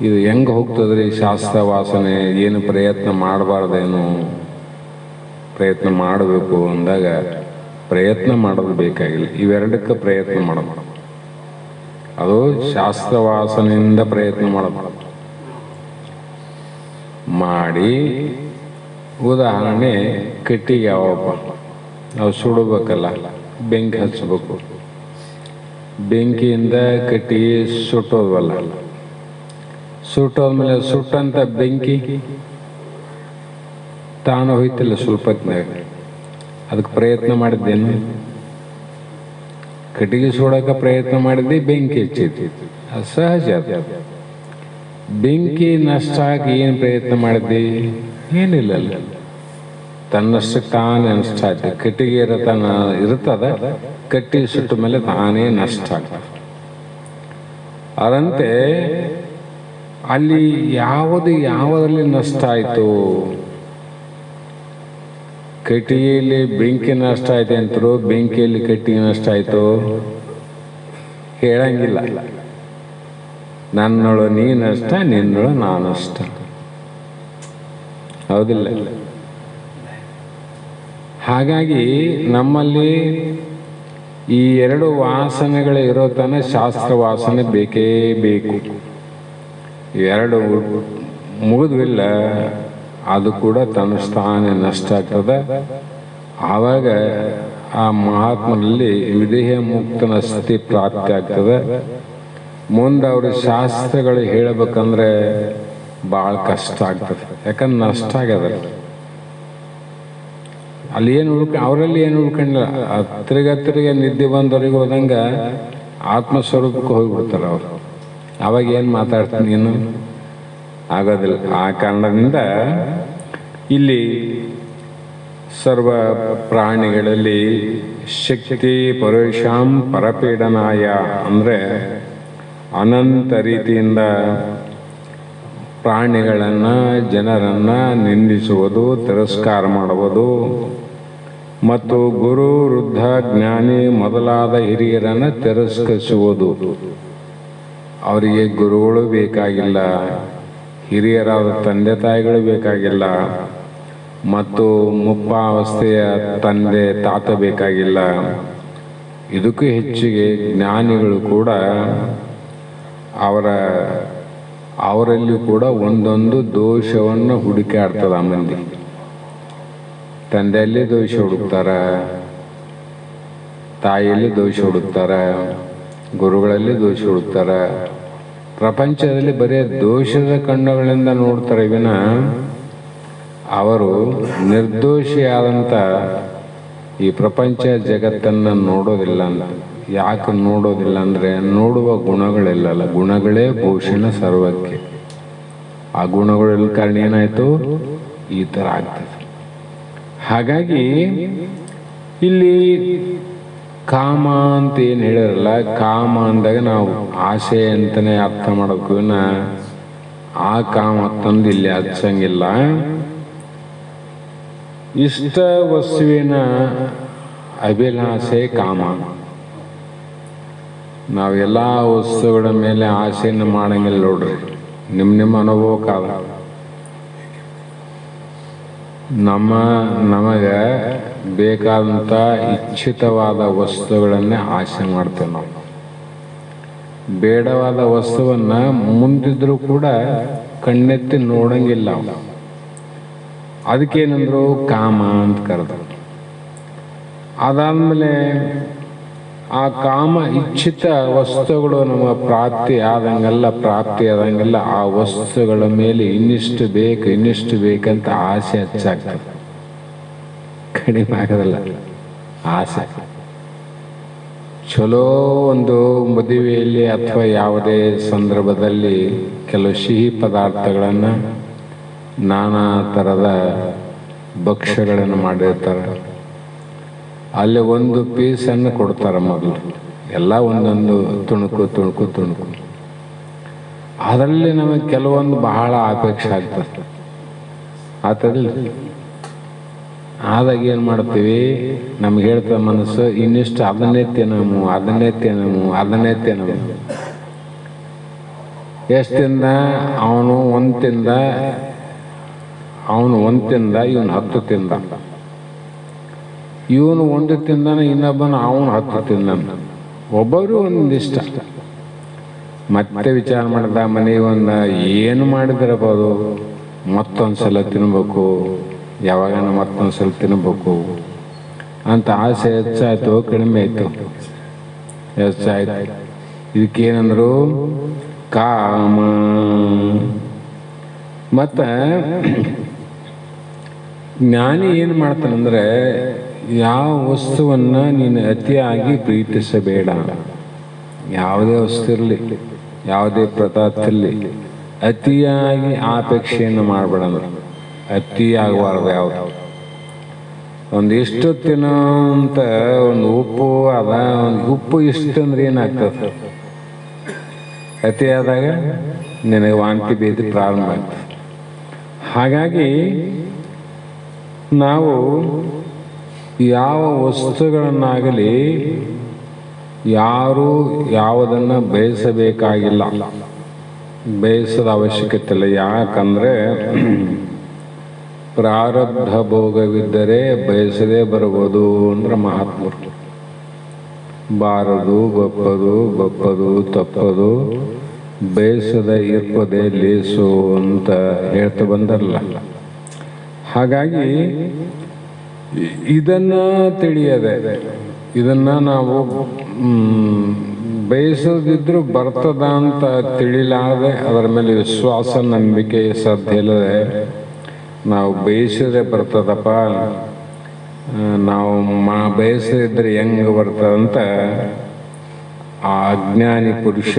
ಇದು ಹೆಂಗೆ ಹೋಗ್ತದ್ರಿ ಶಾಸ್ತ್ರ ವಾಸನೆ? ಏನು ಪ್ರಯತ್ನ ಮಾಡಬಾರ್ದೇನು? ಪ್ರಯತ್ನ ಮಾಡಬೇಕು ಅಂದಾಗ ಪ್ರಯತ್ನ ಮಾಡೋದು ಬೇಕಾಗಿಲ್ಲ. ಇವೆರಡಕ್ಕೆ ಪ್ರಯತ್ನ ಮಾಡೋದು. ಅದು ಶಾಸ್ತ್ರ ವಾಸನೆಯಿಂದ ಪ್ರಯತ್ನ ಮಾಡೋದು ಮಾಡಿ. ಉದಾಹರಣೆ, ಕಟ್ಟಿಗೆ ಯಾವಪ್ಪ ನಾವು ಸುಡಬೇಕಲ್ಲ, ಬೆಂಕಿ ಹಚ್ಚಬೇಕು. ಬೆಂಕಿಯಿಂದ ಕಟ್ಟಿಗೆ ಸುಟ್ಟೋದ್ವಲ್ಲ, ಸುಟ್ಟೋದ್ಮೇಲೆ ಸುಟ್ಟಂತ ಬೆಂಕಿ ತಾನು ಹೋಯ್ತಿಲ್ಲ ಸ್ವಲ್ಪತ್ನಾಗ. ಅದಕ್ಕೆ ಪ್ರಯತ್ನ ಮಾಡಿದ್ದೇನು? ಕಟ್ಟಿಗೆ ಸುಡೋಕೆ ಪ್ರಯತ್ನ ಮಾಡಿದ್ದೆ, ಬೆಂಕಿ ಹಚ್ಚೈತಿ. ಅದು ಸಹಜ. ಬೆಂಕಿ ನಷ್ಟ ಆಗಿ ಏನು ಪ್ರಯತ್ನ ಮಾಡಿದ್ದೆ? ಏನಿಲ್ಲ. ತನ್ನಷ್ಟಕ್ಕೆ ತಾನೇ ನಷ್ಟ ಆಯ್ತು. ಕಟ್ಟಿಗೆ ಇರ್ತದ, ಕಟ್ಟಿ ಸುಟ್ಟ ಮೇಲೆ ತಾನೇ ನಷ್ಟ ಆಗ್ತದೆ. ಅದಂತೆ ಅಲ್ಲಿ ಯಾವುದರಲ್ಲಿ ನಷ್ಟ ಆಯಿತು? ಕಟ್ಟಿಗೆಯಲ್ಲಿ ಬೆಂಕಿ ನಷ್ಟ ಆಯ್ತು ಅಂತರು, ಬೆಂಕಿಯಲ್ಲಿ ಕಟ್ಟಿಗೆ ನಷ್ಟ ಆಯಿತು ಹೇಳಂಗಿಲ್ಲ. ನನ್ನೊಳು ನೀ ನಷ್ಟ, ನಿನ್ನೊಳು ನಾ ನಷ್ಟ. ಹೌದಿಲ್ಲ? ಹಾಗಾಗಿ ನಮ್ಮಲ್ಲಿ ಈ ಎರಡು ವಾಸನೆಗಳು ಇರೋ ತನಕ ಶಾಸ್ತ್ರ ವಾಸನೆ ಬೇಕೇ ಬೇಕು. ಇವೆರಡು ಮುಗಿದ್ವಿಲ್ಲ, ಅದು ಕೂಡ ತನ್ನ ಸ್ಥಾನ ನಷ್ಟ ಆಗ್ತದೆ. ಆವಾಗ ಆ ಮಹಾತ್ಮನಲ್ಲಿ ವಿದೇಹ ಮುಕ್ತನ ಸ್ಥಿತಿ ಪ್ರಾಪ್ತಿ ಆಗ್ತದೆ. ಮುಂದೆ ಅವ್ರ ಶಾಸ್ತ್ರಗಳು ಹೇಳಬೇಕಂದ್ರೆ ಭಾಳ ಕಷ್ಟ ಆಗ್ತದೆ. ಯಾಕಂದ್ರೆ ನಷ್ಟ ಆಗ್ಯದ. ಅಲ್ಲಿ ಏನು ಅವರಲ್ಲಿ ಏನು ಉಳ್ಕೊಂಡಿಲ್ಲ. ಹತ್ತಿರಗೆ ನಿದ್ದೆ ಬಂದವ್ರಿಗೆ ಹೋದಂಗ ಆತ್ಮಸ್ವರೂಪಕ್ಕೆ ಹೋಗಿಬಿಡ್ತಾರೆ ಅವರು. ಅವಾಗ ಏನು ಮಾತಾಡ್ತೀನಿ ನೀನು? ಆಗೋದಿಲ್ಲ. ಆ ಕಾರಣದಿಂದ ಇಲ್ಲಿ ಸರ್ವ ಪ್ರಾಣಿಗಳಲ್ಲಿ ಶಕ್ತಿ ಪರೇಶಾಂ ಪರಪೀಡನಾಯ ಅಂದರೆ ಅನಂತ ರೀತಿಯಿಂದ ಪ್ರಾಣಿಗಳನ್ನು ಜನರನ್ನು ನಿಂದಿಸುವುದು, ತಿರಸ್ಕಾರ ಮಾಡುವುದು ಮತ್ತು ಗುರು ವೃದ್ಧ ಜ್ಞಾನಿ ಮೊದಲಾದ ಹಿರಿಯರನ್ನು ತಿರಸ್ಕರಿಸುವುದು. ಅವರಿಗೆ ಗುರುಗಳು ಬೇಕಾಗಿಲ್ಲ, ಹಿರಿಯರಾದ ತಂದೆ ತಾಯಿಗಳು ಬೇಕಾಗಿಲ್ಲ, ಮತ್ತು ಮುಪ್ಪಾವಸ್ಥೆಯ ತಂದೆ ತಾತ ಬೇಕಾಗಿಲ್ಲ. ಇದಕ್ಕೂ ಹೆಚ್ಚಿಗೆ ಜ್ಞಾನಿಗಳು ಕೂಡ ಅವರಲ್ಲಿ ಕೂಡ ಒಂದೊಂದು ದೋಷವನ್ನು ಹುಡುಕಾಡ್ತದ. ಆ ಮಂದಿ ತಂದೆಯಲ್ಲಿ ದೋಷ ಹುಡುಕ್ತಾರ, ತಾಯಿಯಲ್ಲಿ ದೋಷ ಹುಡುಕ್ತಾರ, ಗುರುಗಳಲ್ಲಿ ದೋಷ ಹುಡುಕ್ತಾರ. ಪ್ರಪಂಚದಲ್ಲಿ ಬರೀ ದೋಷದ ಕಣ್ಣುಗಳಿಂದ ನೋಡ್ತಾರೆ ವಿನ ಅವರು ನಿರ್ದೋಷಿಯಾದಂಥ ಈ ಪ್ರಪಂಚ ಜಗತ್ತನ್ನು ನೋಡೋದಿಲ್ಲ. ಯಾಕೆ ನೋಡೋದಿಲ್ಲ ಅಂದರೆ ನೋಡುವ ಗುಣಗಳಿಲ್ಲಲ್ಲ. ಗುಣಗಳೇ ಭೂಷಣ ಸರ್ವಕ್ಕೆ. ಆ ಗುಣಗಳ ಕಾರಣ ಏನಾಯಿತು, ಈ ಥರ ಆಗ್ತದೆ. ಹಾಗಾಗಿ ಇಲ್ಲಿ ಕಾಮ ಅಂತ ಏನು ಹೇಳಿರಲ್ಲ, ಕಾಮ ಅಂದಾಗ ನಾವು ಆಸೆ ಅಂತಲೇ ಅರ್ಥ ಮಾಡಬೇಕು ವಿನ ಆ ಕಾಮ ತಂದು ಇಲ್ಲಿ ಹಚ್ಚಂಗಿಲ್ಲ. ಇಷ್ಟ ವಸ್ತುವಿನ ಅಭಿಲಾಷೆ ಕಾಮ. ನಾವೆಲ್ಲ ವಸ್ತುಗಳ ಮೇಲೆ ಆಸೆಯನ್ನು ಮಾಡಂಗಿಲ್ಲ ನೋಡ್ರಿ. ನಿಮ್ಮ ಅನುಭವಕ್ಕಾದ ನಮಗೆ ಬೇಕಾದಂಥ ಇಚ್ಛಿತವಾದ ವಸ್ತುಗಳನ್ನೇ ಆಸೆ ಮಾಡ್ತೇವೆ ನಾವು. ಬೇಡವಾದ ವಸ್ತುವನ್ನು ಮುಂದಿದ್ರೂ ಕೂಡ ಕಣ್ಣೆತ್ತಿ ನೋಡಂಗಿಲ್ಲ. ಅದಕ್ಕೇನಂದ್ರು ಕಾಮ ಅಂತ ಕರೆದ್ರು. ಅದಾದಮೇಲೆ ಆ ಕಾಮ ಇಚ್ಛಿತ ವಸ್ತುಗಳು ನಮ್ಮ ಪ್ರಾಪ್ತಿ ಆದಂಗೆಲ್ಲ ಆ ವಸ್ತುಗಳ ಮೇಲೆ ಇನ್ನಿಷ್ಟು ಬೇಕಂತ ಆಸೆ ಹೆಚ್ಚಾಗ್ತದೆ. ಕಡಿಮೆ ಆಗೋದಿಲ್ಲ ಆಸೆ. ಚಲೋ ಒಂದು ಮದುವೆಯಲ್ಲಿ ಅಥವಾ ಯಾವುದೇ ಸಂದರ್ಭದಲ್ಲಿ ಕೆಲವು ಸಿಹಿ ಪದಾರ್ಥಗಳನ್ನು, ನಾನಾ ಥರದ ಭಕ್ಷ್ಯಗಳನ್ನು ಮಾಡಿರ್ತಾರೆ. ಅಲ್ಲಿ ಒಂದು ಪೀಸನ್ನು ಕೊಡ್ತಾರೆ ಮೊದಲು. ಎಲ್ಲ ಒಂದೊಂದು ತುಣುಕು. ಅದರಲ್ಲಿ ನಮಗೆ ಕೆಲವೊಂದು ಬಹಳ ಅಪೇಕ್ಷೆ ಆಗ್ತದೆ. ಆತದಿಲ್ಲ. ಆದಾಗ ಏನು ಮಾಡ್ತೀವಿ, ನಮ್ಗೆ ಹೇಳ್ತದೆ ಮನಸ್ಸು, ಇನ್ನಿಷ್ಟು ಅದನ್ನೇ ತಿನ್ನಮು. ಎಷ್ಟು ತಿಂದ ಅವನು ಒಂದು ತಿಂದ, ಇವನು 10 ತಿಂದ. ಇವನು 1 ತಿಂದಾನ, ಇನ್ನೊಬ್ಬನ ಅವನು 10 ತಿಂದಾನ. ಒಬ್ಬರು ಒಂದಿಷ್ಟ. ಮತ್ತೆ ವಿಚಾರ ಮಾಡಿದ, ಮನೆಗೆ ಏನು ಮಾಡಿದ್ರಬೋದು, ಮತ್ತೊಂದ್ಸಲ ತಿನ್ಬೇಕು, ಯಾವಾಗನ ಮತ್ತೊಂದ್ಸಲ ತಿನ್ಬೇಕು ಅಂತ ಆಸೆ ಹೆಚ್ಚಾಯ್ತು, ಕಡಿಮೆ ಆಯ್ತು? ಹೆಚ್ಚಾಯ್ತು. ಇದಕ್ಕೇನಂದ್ರು ಕಾಮ. ಮತ್ತ ಜ್ಞಾನಿ ಏನು ಮಾಡ್ತಾನಂದ್ರೆ, ಯಾವ ವಸ್ತುವನ್ನು ನೀನು ಅತಿಯಾಗಿ ಪ್ರೀತಿಸಬೇಡ. ಯಾವುದೇ ವಸ್ತು ಇರಲಿ, ಯಾವುದೇ ಪದಾರ್ಥ ಇರಲಿ, ಅತಿಯಾಗಿ ಆಪೇಕ್ಷೆಯನ್ನು ಮಾಡಬೇಡ. ಅಂದ್ರೆ ಅತಿಯಾಗಬಾರ್ದು. ಯಾವುದು ಒಂದಿಷ್ಟು ತಿನ್ನೋ ಅಂತ ಒಂದು ಉಪ್ಪು ಅದ, ಒಂದು ಉಪ್ಪು ಇಷ್ಟು ಅಂದ್ರೆ ಏನಾಗ್ತದೆ, ಅತಿ ಆದಾಗ ನಿನಗೆ ವಾಂತಿ ಭೇದಿ ಪ್ರಾರಂಭ ಆಗ್ತದೆ. ಹಾಗಾಗಿ ನಾವು ಯಾವ ವಸ್ತುಗಳನ್ನಾಗಲಿ ಯಾರು ಯಾವುದನ್ನು ಬಯಸಬೇಕಾಗಿಲ್ಲ, ಬಯಸದ ಅವಶ್ಯಕತೆ ಇಲ್ಲ. ಯಾಕಂದರೆ ಪ್ರಾರಬ್ಧ ಭೋಗವಿದ್ದರೆ ಬಯಸದೇ ಬರ್ಬೋದು ಅಂದ್ರೆ ಮಹಾತ್ಮರು. ಬಾರದು ಬಪ್ಪದು ತಪ್ಪದು ಬಯಸದ ಇರ್ಪದೆ ಲೇಸು ಅಂತ ಹೇಳ್ತಾ ಬಂದರಲ್ಲ. ಹಾಗಾಗಿ ಇದನ್ನ ತಿಳಿಯದೆ, ಇದನ್ನ ನಾವು ಬಯಸದಿದ್ರು ಬರ್ತದ ಅಂತ ತಿಳಿಲಾರದೆ, ಅದರ ಮೇಲೆ ವಿಶ್ವಾಸ ನಂಬಿಕೆ ಶ್ರದ್ಧೆ ಇಲ್ಲದೆ ನಾವು ಬಯಸದೆ ಬರ್ತದಪ್ಪ, ನಾವು ಬಯಸದಿದ್ರೆ ಹೆಂಗೆ ಬರ್ತದಂತ ಆ ಅಜ್ಞಾನಿ ಪುರುಷ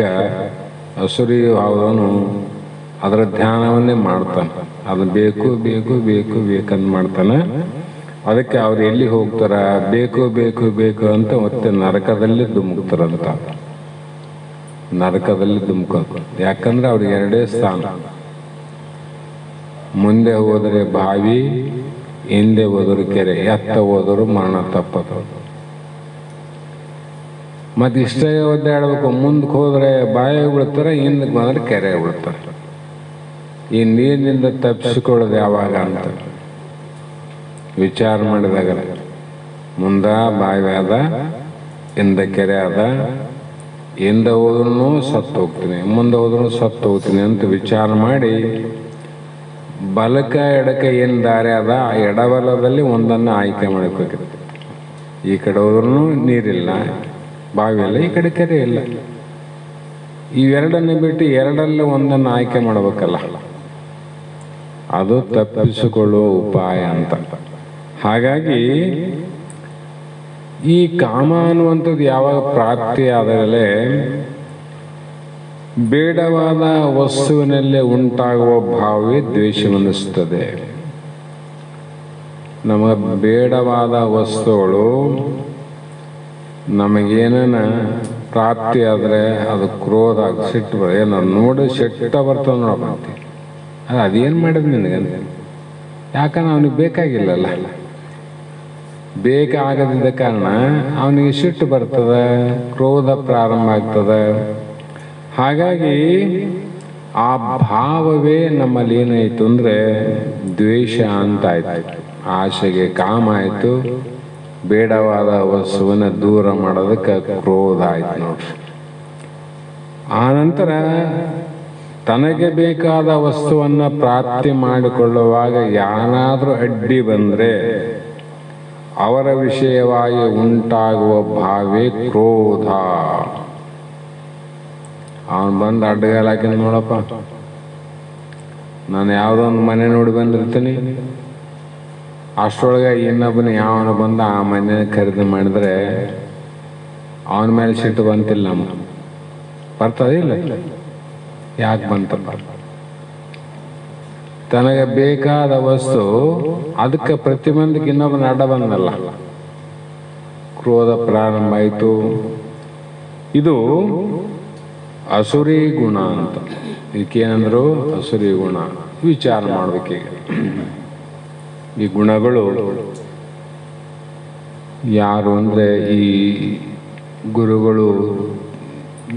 ಅಸುರಿ ಭಾವದವನು ಅದರ ಧ್ಯಾನವನ್ನೇ ಮಾಡ್ತಾನೆ. ಅದು ಬೇಕು ಬೇಕು ಬೇಕು ಬೇಕಂತ ಮಾಡ್ತಾನೆ. ಅದಕ್ಕೆ ಅವ್ರು ಎಲ್ಲಿ ಹೋಗ್ತಾರ, ಬೇಕು ಬೇಕು ಬೇಕು ಅಂತ ಮತ್ತೆ ನರಕದಲ್ಲಿ ಧುಮುಕ್ತಾರಂತ. ನರಕದಲ್ಲಿ ಧುಮುಕೋದು. ಯಾಕಂದ್ರೆ ಅವ್ರಿಗೆ ಎರಡೇ ಸ್ಥಾನ. ಮುಂದೆ ಹೋದರೆ ಬಾವಿ, ಹಿಂದೆ ಹೋದರು ಕೆರೆ, ಎತ್ತ ಹೋದರು ಮರಣ ತಪ್ಪದು. ಮತ್ತೆ ಇಷ್ಟೇ ಒದ್ದಾಡಬೇಕು. ಮುಂದಕ್ಕೆ ಹೋದ್ರೆ ಬಾವಿಗೆ ಬಿಡ್ತಾರೆ, ಹಿಂದಕ್ಕೆ ಬಂದ್ರೆ ಕೆರೆಗೆ ಬಿಡ್ತಾರೆ. ಈ ನೀರಿನಿಂದ ತಪ್ಪಿಸಿಕೊಳ್ಳೋದು ಯಾವಾಗ ಅಂತ ವಿಚಾರ ಮಾಡಿದಾಗ ಮುಂದ ಬಾವಿ ಅದ, ಹಿಂದ ಕೆರೆ ಅದ, ಹಿಂದೆ ಹೋದ್ರೂ ಸತ್ತು ಹೋಗ್ತೀನಿ, ಮುಂದೆ ಹೋದ್ರೂ ಸತ್ತು ಹೋಗ್ತೀನಿ ಅಂತ ವಿಚಾರ ಮಾಡಿ ಬಲಕ ಎಡಕ ಏನು ದಾರಿ ಅದ ಆ ಎಡಬಲದಲ್ಲಿ ಒಂದನ್ನು ಆಯ್ಕೆ ಮಾಡಬೇಕಿತ್ತು. ಈ ಕಡೆ ಹೋದ್ರೂ ನೀರಿಲ್ಲ, ಬಾವಿ ಇಲ್ಲ, ಈ ಕಡೆ ಕೆರೆ ಇಲ್ಲ. ಇವೆರಡನ್ನು ಬಿಟ್ಟು ಎರಡಲ್ಲೇ ಒಂದನ್ನು ಆಯ್ಕೆ ಮಾಡಬೇಕಲ್ಲ. ಅದು ತಪ್ಪಿಸಿಕೊಳ್ಳುವ ಉಪಾಯ ಅಂತ. ಹಾಗಾಗಿ ಈ ಕಾಮ ಅನ್ನುವಂಥದ್ದು ಯಾವಾಗ ಪ್ರಾಪ್ತಿ ಆದಾಗಲೇ ಬೇಡವಾದ ವಸ್ತುವಿನಲ್ಲೇ ಉಂಟಾಗುವ ಭಾವವೇ ದ್ವೇಷವೆನಿಸುತ್ತದೆ. ನಮಗೆ ಬೇಡವಾದ ವಸ್ತುಗಳು ನಮಗೇನ ಪ್ರಾಪ್ತಿ ಆದರೆ ಅದು ಕ್ರೋಧ, ಸಿಟ್ಟು ಏನೋ ನೋಡಿ ಸಿಟ್ಟ ಬರ್ತದೆ ನೋಡಪ್ಪ. ಅದೇನು ಮಾಡಿದ್ ನಿನಗೆ? ಯಾಕಂದ್ರೆ ಅವನಿಗೆ ಬೇಕಾಗಿಲ್ಲಲ್ಲ. ಬೇಕಾಗದಿದ್ದ ಕಾರಣ ಅವನಿಗೆ ಸಿಟ್ಟು ಬರ್ತದೆ, ಕ್ರೋಧ ಪ್ರಾರಂಭ ಆಗ್ತದೆ. ಹಾಗಾಗಿ ಆ ಭಾವವೇ ನಮ್ಮಲ್ಲಿ ಏನಾಯಿತು ಅಂದರೆ ದ್ವೇಷ ಅಂತ ಆಯ್ತು. ಆಸೆಗೆ ಕಾಮ ಆಯಿತು, ಬೇಡವಾದ ವಸ್ತುವನ್ನು ದೂರ ಮಾಡೋದಕ್ಕೆ ಕ್ರೋಧ ಆಯ್ತು ನೋಡ್ರಿ. ಆನಂತರ ತನಗೆ ಬೇಕಾದ ವಸ್ತುವನ್ನು ಪ್ರಾಪ್ತಿ ಮಾಡಿಕೊಳ್ಳುವಾಗ ಯಾರಾದರೂ ಅಡ್ಡಿ ಬಂದರೆ ಅವರ ವಿಷಯವಾಗಿ ಉಂಟಾಗುವ ಭಾವೇ ಕ್ರೋಧ. ಅವನು ಬಂದು ಅಡ್ಡಗಾಲ ಹಾಕಿದ ನೋಡಪ್ಪ, ನಾನು ಯಾವುದೋ ಒಂದು ಮನೆ ನೋಡಿ ಬಂದಿರ್ತೀನಿ, ಅಷ್ಟರೊಳಗೆ ಇನ್ನೊಬ್ಬನ ಯಾವನು ಬಂದು ಆ ಮನೆ ಖರೀದಿ ಮಾಡಿದ್ರೆ ಅವನ ಮೇಲೆ ಸಿಟ್ಟು ಬಂತಿಲ್ಲ, ನಮ್ಮ ಬರ್ತದೆ ಇಲ್ಲ? ಯಾಕೆ ಬಂತಪ್ಪ? ತನಗೆ ಬೇಕಾದ ವಸ್ತು ಅದಕ್ಕೆ ಪ್ರತಿಬಂಧಕ್ಕೆ ಇನ್ನೊಬ್ಬನ ಅಡ್ಡ ಬಂದಲ್ಲ, ಕ್ರೋಧ ಪ್ರಾರಂಭ ಆಯಿತು. ಇದು ಅಸುರಿ ಗುಣ ಅಂತ. ಇದಕ್ಕೇನಂದ್ರು ಅಸುರಿ ಗುಣ. ವಿಚಾರ ಮಾಡ್ಬೇಕೀಗ. ಈ ಗುಣಗಳು ಯಾರು ಅಂದರೆ ಈ ಗುರುಗಳು,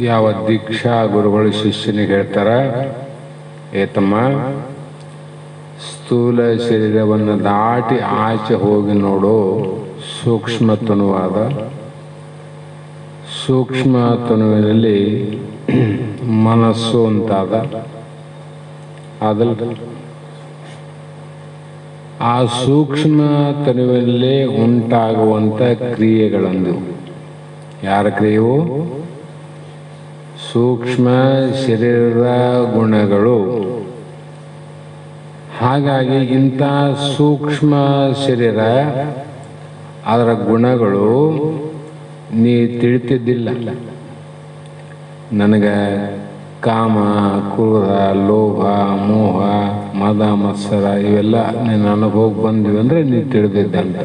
ಯಾವ ದೀಕ್ಷಾ ಗುರುಗಳು ಶಿಷ್ಯನಿಗೆ ಹೇಳ್ತಾರೆ, ಏತಮ್ಮ ಸ್ಥೂಲ ಶರೀರವನ್ನು ದಾಟಿ ಆಚೆ ಹೋಗಿ ನೋಡು ಸೂಕ್ಷ್ಮತನುವಾದ, ಸೂಕ್ಷ್ಮ ತನುವಿನಲ್ಲಿ ಮನಸ್ಸು ಅಂತಾದ, ಅದಲ್ಲ ಆ ಸೂಕ್ಷ್ಮ ತನುವಿನಲ್ಲೇ ಉಂಟಾಗುವಂಥ ಕ್ರಿಯೆಗಳಂದು. ಯಾರ ಕ್ರಿಯೆಯು? ಸೂಕ್ಷ್ಮ ಶರೀರದ ಗುಣಗಳು. ಹಾಗಾಗಿ ಇಂಥ ಸೂಕ್ಷ್ಮ ಶರೀರ, ಅದರ ಗುಣಗಳು ನೀ ತಿಳಿತಿದ್ದಿಲ್ಲ. ನನಗೆ ಕಾಮ, ಕ್ರೋಧ, ಲೋಭ, ಮೋಹ, ಮದ, ಮತ್ಸರ ಇವೆಲ್ಲ ನಿನ್ನ ಅನುಭವಕ್ಕೆ ಬಂದಿವೆ ಅಂದರೆ ನೀ ತಿಳಿದಿದ್ದಂತ.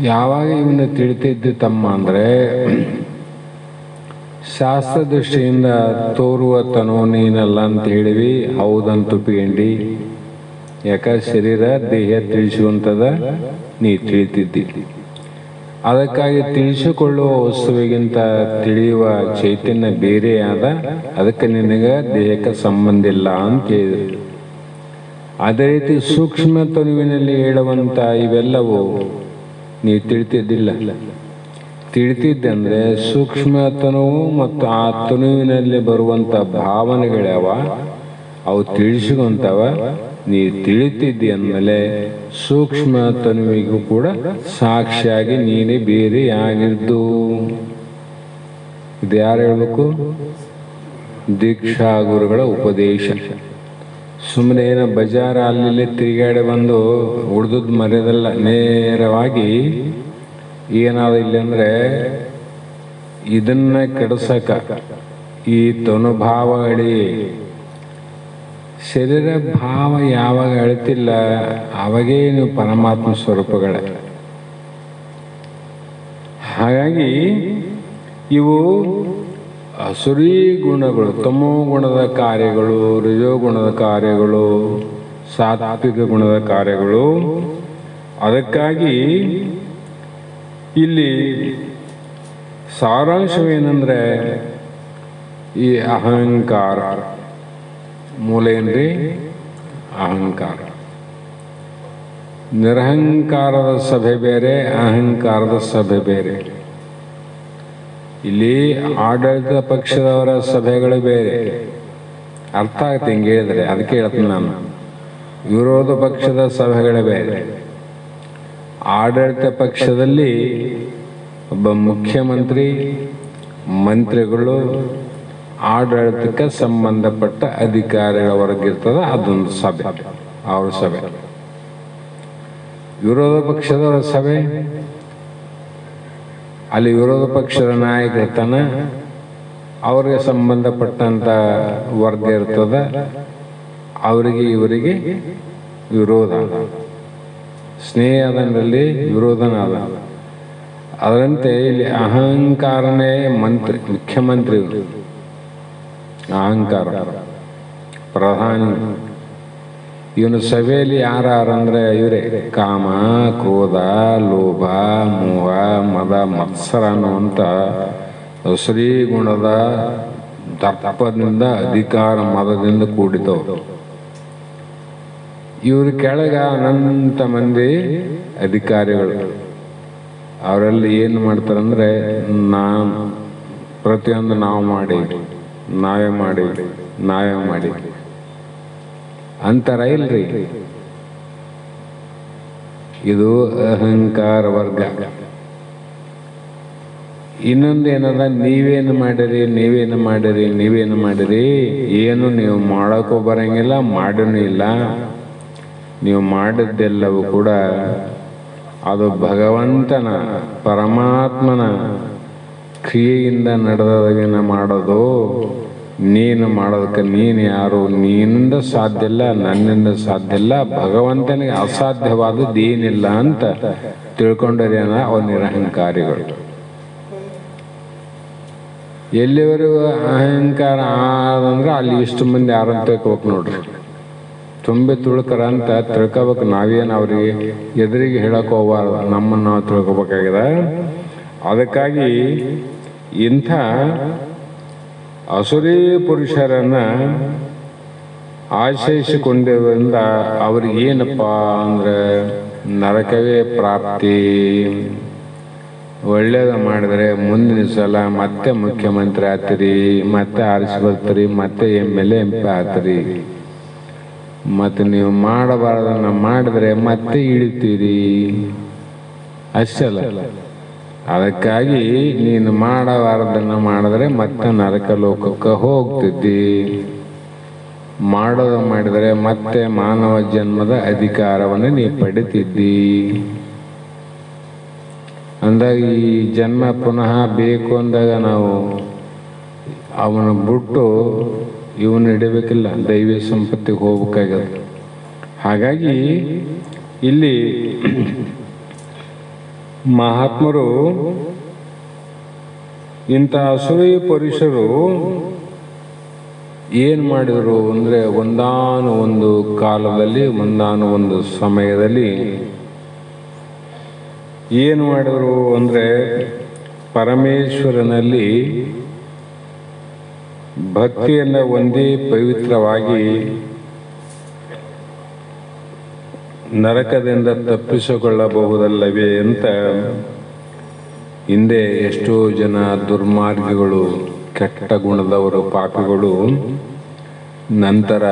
ಯಾವಾಗ ಇವನ್ನ ತಿಳಿತಿದ್ದು ತಮ್ಮ ಅಂದರೆ ಶಾಸ್ತ್ರ ದೃಷ್ಟಿಯಿಂದ ತೋರುವ ತನೋ ನೀನಲ್ಲ ಅಂತ ಹೇಳಿವಿ. ಹೌದಂತ ಒಪ್ಪಿಕೊಂಡಿ. ಯಾಕ ಶರೀರ ದೇಹ ತಿಳಿಸುವಂಥದ ನೀ ತಿಳಿತಿದ್ದಿ. ಅದಕ್ಕಾಗಿ ತಿಳಿಸಿಕೊಳ್ಳುವ ವಸ್ತುವಿಗಿಂತ ತಿಳಿಯುವ ಚೈತನ್ಯ ಬೇರೆ ಆದ, ಅದಕ್ಕೆ ನಿನಗೆ ದೇಹಕ್ಕೆ ಸಂಬಂಧ ಇಲ್ಲ ಅಂತ ಹೇಳಿದ್ರು. ಅದೇ ರೀತಿ ಸೂಕ್ಷ್ಮ ತನುವಿನಲ್ಲಿ ಹೇಳುವಂಥ ಇವೆಲ್ಲವೂ ನೀ ತಿಳಿತಿದ್ದಿಲ್ಲ. ತಿಳಿತಿದ್ದಂದ್ರೆ ಸೂಕ್ಷ್ಮ ತನುವು ಮತ್ತು ಆ ತನುವಿನಲ್ಲಿ ಬರುವಂಥ ಭಾವನೆಗಳ್ಯಾವ ಅವು ತಿಳಿಸುವಂಥವ. ನೀ ತಿಳಿತಿದ್ದಿ ಅಂದಮೇಲೆ ಸೂಕ್ಷ್ಮ ತನುವಿಗೂ ಕೂಡ ಸಾಕ್ಷಿಯಾಗಿ ನೀನೇ ಬೇರೆ ಆಗಿದ್ದು. ಇದು ಯಾರು ಹೇಳ್ಬೇಕು? ದೀಕ್ಷಾ ಗುರುಗಳ ಉಪದೇಶ. ಸುಮ್ಮನೆ ಏನೋ ಬಜಾರ ಅಲ್ಲಿ ತಿರುಗಾಡಿ ಬಂದು ಉಳಿದದ್ದು ಮರ್ಯಾದಲ್ಲ. ನೇರವಾಗಿ ಏನಾದ ಇಲ್ಲಿ ಅಂದರೆ ಇದನ್ನ ಕೆಡಿಸಕ ಈ ತನುಭಾವಗಳಿ ಶರೀರ ಭಾವ ಯಾವಾಗ ಅಳ್ತಿಲ್ಲ ಅವಾಗೇ ನೀವು ಪರಮಾತ್ಮ ಸ್ವರೂಪಗಳೇ. ಹಾಗಾಗಿ ಇವು ಅಸುರಿ ಗುಣಗಳು, ತಮೋ ಗುಣದ ಕಾರ್ಯಗಳು, ರಜೋಗುಣದ ಕಾರ್ಯಗಳು, ಸಾತ್ವಿಕ ಗುಣದ ಕಾರ್ಯಗಳು. ಅದಕ್ಕಾಗಿ ಇಲ್ಲಿ ಸಾರಾಂಶವೇನೆಂದರೆ ಈ ಅಹಂಕಾರ ಮೂಲ ಏನ್ರಿ? ಅಹಂಕಾರ. ನಿರಹಂಕಾರದ ಸಭೆ ಬೇರೆ, ಅಹಂಕಾರದ ಸಭೆ ಬೇರೆ. ಇಲ್ಲಿ ಆಡಳಿತ ಪಕ್ಷದವರ ಸಭೆಗಳು ಬೇರೆ. ಅರ್ಥ ಆಗುತ್ತೆ ಹಿಂಗೆ ಹೇಳಿದ್ರೆ, ಅದಕ್ಕೆ ಹೇಳ್ತೀನಿ ನಾನು. ವಿರೋಧ ಪಕ್ಷದ ಸಭೆಗಳೇ ಬೇರೆ. ಆಡಳಿತ ಪಕ್ಷದಲ್ಲಿ ಒಬ್ಬ ಮುಖ್ಯಮಂತ್ರಿ, ಮಂತ್ರಿಗಳು, ಆಡಳಿತಕ್ಕೆ ಸಂಬಂಧಪಟ್ಟ ಅಧಿಕಾರಿಗಳ ವರ್ಗಿರ್ತದ, ಅದೊಂದು ಸಭೆ, ಅವ್ರ ಸಭೆ. ವಿರೋಧ ಪಕ್ಷದವರ ಸಭೆ, ಅಲ್ಲಿ ವಿರೋಧ ಪಕ್ಷದ ನಾಯಕತನ, ಅವ್ರಿಗೆ ಸಂಬಂಧಪಟ್ಟಂಥ ವರ್ಗ ಇರ್ತದ, ಅವರಿಗೆ ಇವರಿಗೆ ವಿರೋಧ. ಸ್ನೇಹದಲ್ಲಿ ವಿರೋಧನಾದ. ಅದರಂತೆ ಇಲ್ಲಿ ಅಹಂಕಾರನೇ ಮಂತ್ರಿ, ಮುಖ್ಯಮಂತ್ರಿ, ಅಹಂಕಾರ ಪ್ರಧಾನಿ. ಇವನು ಸಭೆಯಲ್ಲಿ ಯಾರಂದ್ರೆ ಇವರೇ ಕಾಮ, ಕ್ರೋಧ, ಲೋಭ, ಮೋಹ, ಮದ, ಮತ್ಸರ ಅನ್ನುವಂಥ ಶ್ರೀ ಗುಣದ ದರ್ಪದಿಂದ, ಅಧಿಕಾರ ಮದದಿಂದ ಕೂಡಿದವರು. ಇವ್ರ ಕೆಳಗ ಅನಂತ ಮಂದಿ ಅಧಿಕಾರಿಗಳು. ಅವರಲ್ಲಿ ಏನು ಮಾಡ್ತಾರಂದ್ರೆ, ಪ್ರತಿಯೊಂದು ನಾವೇ ಮಾಡಿ ಅಂತಾರ ಇಲ್ರಿ. ಇದು ಅಹಂಕಾರ ವರ್ಗ. ಇನ್ನೊಂದು ಏನದ, ನೀವೇನು ಮಾಡಿರಿ, ಏನು ನೀವು ಮಾಡೋಕ್ಕೂ ಬರಂಗಿಲ್ಲ, ಮಾಡೂ ಇಲ್ಲ. ನೀವು ಮಾಡಿದ್ದೆಲ್ಲವೂ ಕೂಡ ಅದು ಭಗವಂತನ, ಪರಮಾತ್ಮನ ಕ್ರಿಯೆಯಿಂದ ನಡೆದದಗಿನ ಮಾಡೋದು. ನೀನು ಮಾಡೋದಕ್ಕೆ ನೀನು ಯಾರು? ನೀನಿಂದ ಸಾಧ್ಯ ಇಲ್ಲ, ನನ್ನಿಂದ ಸಾಧ್ಯ ಇಲ್ಲ, ಭಗವಂತನಿಗೆ ಅಸಾಧ್ಯವಾದದ್ದು ಏನಿಲ್ಲ ಅಂತ ತಿಳ್ಕೊಂಡರೇನ ಅವ್ರು ನಿರಹಂಕಾರಿಗಳು. ಎಲ್ಲಿವರೆಗೂ ಅಹಂಕಾರ ಆದಂದ್ರೆ ಅಲ್ಲಿ ಇಷ್ಟು ಮಂದಿ ಯಾರಂತ ತಿಳ್ಕೊಬೇಕು ನೋಡ್ರಿ. ತುಂಬಿ ತುಳ್ಕರ ಅಂತ ತಿಳ್ಕೋಬೇಕು. ನಾವೇನು ಅವ್ರಿಗೆ ಎದುರಿಗೆ ಹೇಳಕ್ಕೆ ಹೋಗಬಾರ್ದು, ನಮ್ಮನ್ನು ನಾವು ತಿಳ್ಕೊಬೇಕಾಗಿದೆ. ಅದಕ್ಕಾಗಿ ಇಂಥ ಅಸುರಿ ಪುರುಷರನ್ನ ಆಶ್ರಯಿಸಿಕೊಂಡಿದ್ದರಿಂದ ಅವ್ರಿಗೇನಪ್ಪ ಅಂದ್ರೆ ನರಕವೇ ಪ್ರಾಪ್ತಿ. ಒಳ್ಳೇದು ಮಾಡಿದ್ರೆ ಮುಂದಿನ ಸಲ ಮತ್ತೆ ಮುಖ್ಯಮಂತ್ರಿ ಆಗ್ತೀರಿ, ಮತ್ತೆ ಆರಿಸಿ ಬರ್ತೀರಿ, ಮತ್ತೆ MLA MP ಆಗ್ತೀರಿ. ಮತ್ತು ನೀವು ಮಾಡಬಾರ್ದನ್ನ ಮಾಡಿದ್ರೆ ಮತ್ತೆ ಇಳಿತೀರಿ, ಅಷ್ಟಲ್ಲ. ಅದಕ್ಕಾಗಿ ನೀನು ಮಾಡಬಾರ್ದನ್ನ ಮಾಡಿದ್ರೆ ಮತ್ತೆ ನರಕ ಲೋಕಕ್ಕೆ ಹೋಗ್ತಿದ್ದಿ. ಮಾಡೋದು ಮಾಡಿದರೆ ಮತ್ತೆ ಮಾನವ ಜನ್ಮದ ಅಧಿಕಾರವನ್ನು ನೀ ಪಡಿತಿದ್ದಿ. ಅಂದಾಗ ಈ ಜನ್ಮ ಪುನಃ ಬೇಕು ಅಂದಾಗ ನಾವು ಅವನ ಬಿಟ್ಟು ಇವನು ಹಿಡಿಬೇಕಿಲ್ಲ, ದೈವಿ ಸಂಪತ್ತಿಗೆ ಹೋಗ್ಬೇಕಾಗ್ಯದ. ಹಾಗಾಗಿ ಇಲ್ಲಿ ಮಹಾತ್ಮರು ಇಂಥ ಅಸುರಿ ಪುರುಷರು ಏನು ಮಾಡಿದರು ಅಂದರೆ, ಒಂದಾನೊಂದು ಕಾಲದಲ್ಲಿ, ಒಂದಾನೊಂದು ಸಮಯದಲ್ಲಿ ಏನು ಮಾಡಿದರು ಅಂದರೆ, ಪರಮೇಶ್ವರನಲ್ಲಿ ಭಕ್ತಿಯನ್ನು ಹೊಂದಿ ಪವಿತ್ರವಾಗಿ ನರಕದಿಂದ ತಪ್ಪಿಸಿಕೊಳ್ಳಬಹುದಲ್ಲವೇ ಅಂತ ಹಿಂದೆ ಎಷ್ಟೋ ಜನ ದುರ್ಮಾರ್ಗಿಗಳು, ಕೆಟ್ಟ ಗುಣದವರು, ಪಾಪಿಗಳು ನಂತರ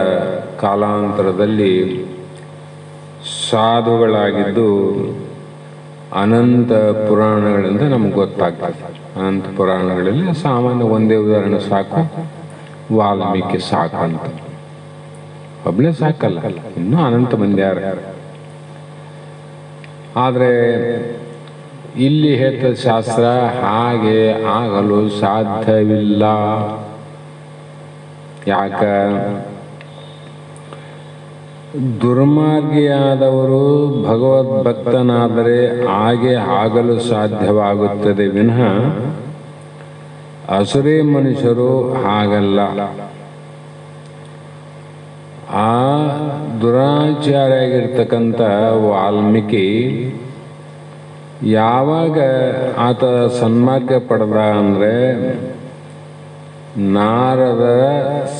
ಕಾಲಾಂತರದಲ್ಲಿ ಸಾಧುಗಳಾಗಿದ್ದು ಅನಂತ ಪುರಾಣಗಳಿಂದ ನಮ್ಗೆ ಗೊತ್ತಾಗ್ತದೆ. ಅನಂತ ಪುರಾಣಗಳಲ್ಲಿ ಸಾಮಾನ್ಯ ಒಂದೇ ಉದಾಹರಣೆ ಸಾಕು, ವಾಲ್ಮೀಕಿ ಸಾಕು ಅಂತ. ಒಬ್ಬನೇ ಸಾಕಲ್ಲ, ಇನ್ನೂ ಅನಂತ ಮಂದಿ ಯಾರು. ಆದರೆ ಇಲ್ಲಿ ಹೇಳ್ತ ಶಾಸ್ತ್ರ ಹಾಗೆ ಆಗಲು ಸಾಧ್ಯವಿಲ್ಲ. ಯಾಕ ದುರ್ಮಾರ್ಗಿಯಾದವರು ಭಗವದ್ಭಕ್ತನಾದರೆ ಹಾಗೆ ಆಗಲು ಸಾಧ್ಯವಾಗುತ್ತದೆ ವಿನಃ ಅಸುರೇ ಮನುಷ್ಯರು ಹಾಗಲ್ಲ. ಆ ದುರಾಚಾರಿಯಾಗಿರ್ತಕ್ಕಂಥ ವಾಲ್ಮೀಕಿ ಯಾವಾಗ ಆತ ಸನ್ಮಾರ್ಗ ಪಡೆದ ಅಂದರೆ ನಾರದರ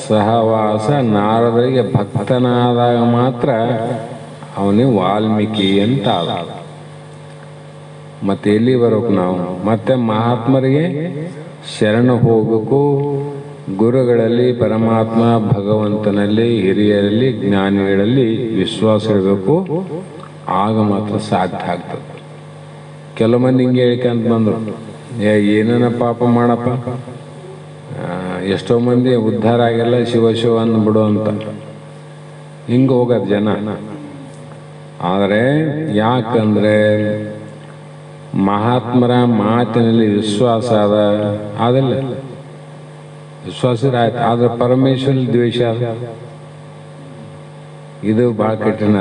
ಸಹವಾಸ, ನಾರದರಿಗೆ ಭಕ್ತನಾದಾಗ ಮಾತ್ರ ಅವನಿಗೆ ವಾಲ್ಮೀಕಿ ಅಂತ ಆದ. ಮತ್ತೆ ಎಲ್ಲಿ ಬರೋಕು ನಾವು? ಮತ್ತೆ ಮಹಾತ್ಮರಿಗೆ ಶರಣ ಹೋಗಬೇಕು. ಗುರುಗಳಲ್ಲಿ, ಪರಮಾತ್ಮ ಭಗವಂತನಲ್ಲಿ, ಹಿರಿಯರಲ್ಲಿ, ಜ್ಞಾನಿಗಳಲ್ಲಿ ವಿಶ್ವಾಸ ಇರಬೇಕು. ಆಗ ಮಾತ್ರ ಸಾಧ್ಯ ಆಗ್ತದೆ. ಕೆಲವು ಮಂದಿ ಹಿಂಗೆ ಹೇಳ್ಕೊಂತ ಬಂದರು, ಏನೇನ ಪಾಪ ಮಾಡಪ್ಪ, ಎಷ್ಟೋ ಮಂದಿ ಉದ್ಧಾರ ಆಗಿಲ್ಲ, ಶಿವ ಅಂದ್ಬಿಡು ಅಂತ ಹಿಂಗೆ ಹೋಗೋದು ಜನ. ಆದರೆ ಯಾಕಂದರೆ ಮಹಾತ್ಮರ ಮಾತಿನಲ್ಲಿ ವಿಶ್ವಾಸ ಅದಲ್ಲ, ವಿಶ್ವಾಸ ಆಯ್ತು. ಆದರೆ ಪರಮೇಶ್ವರ ದ್ವೇಷ ಇದು ಭಾಳ ಕಠಿಣ.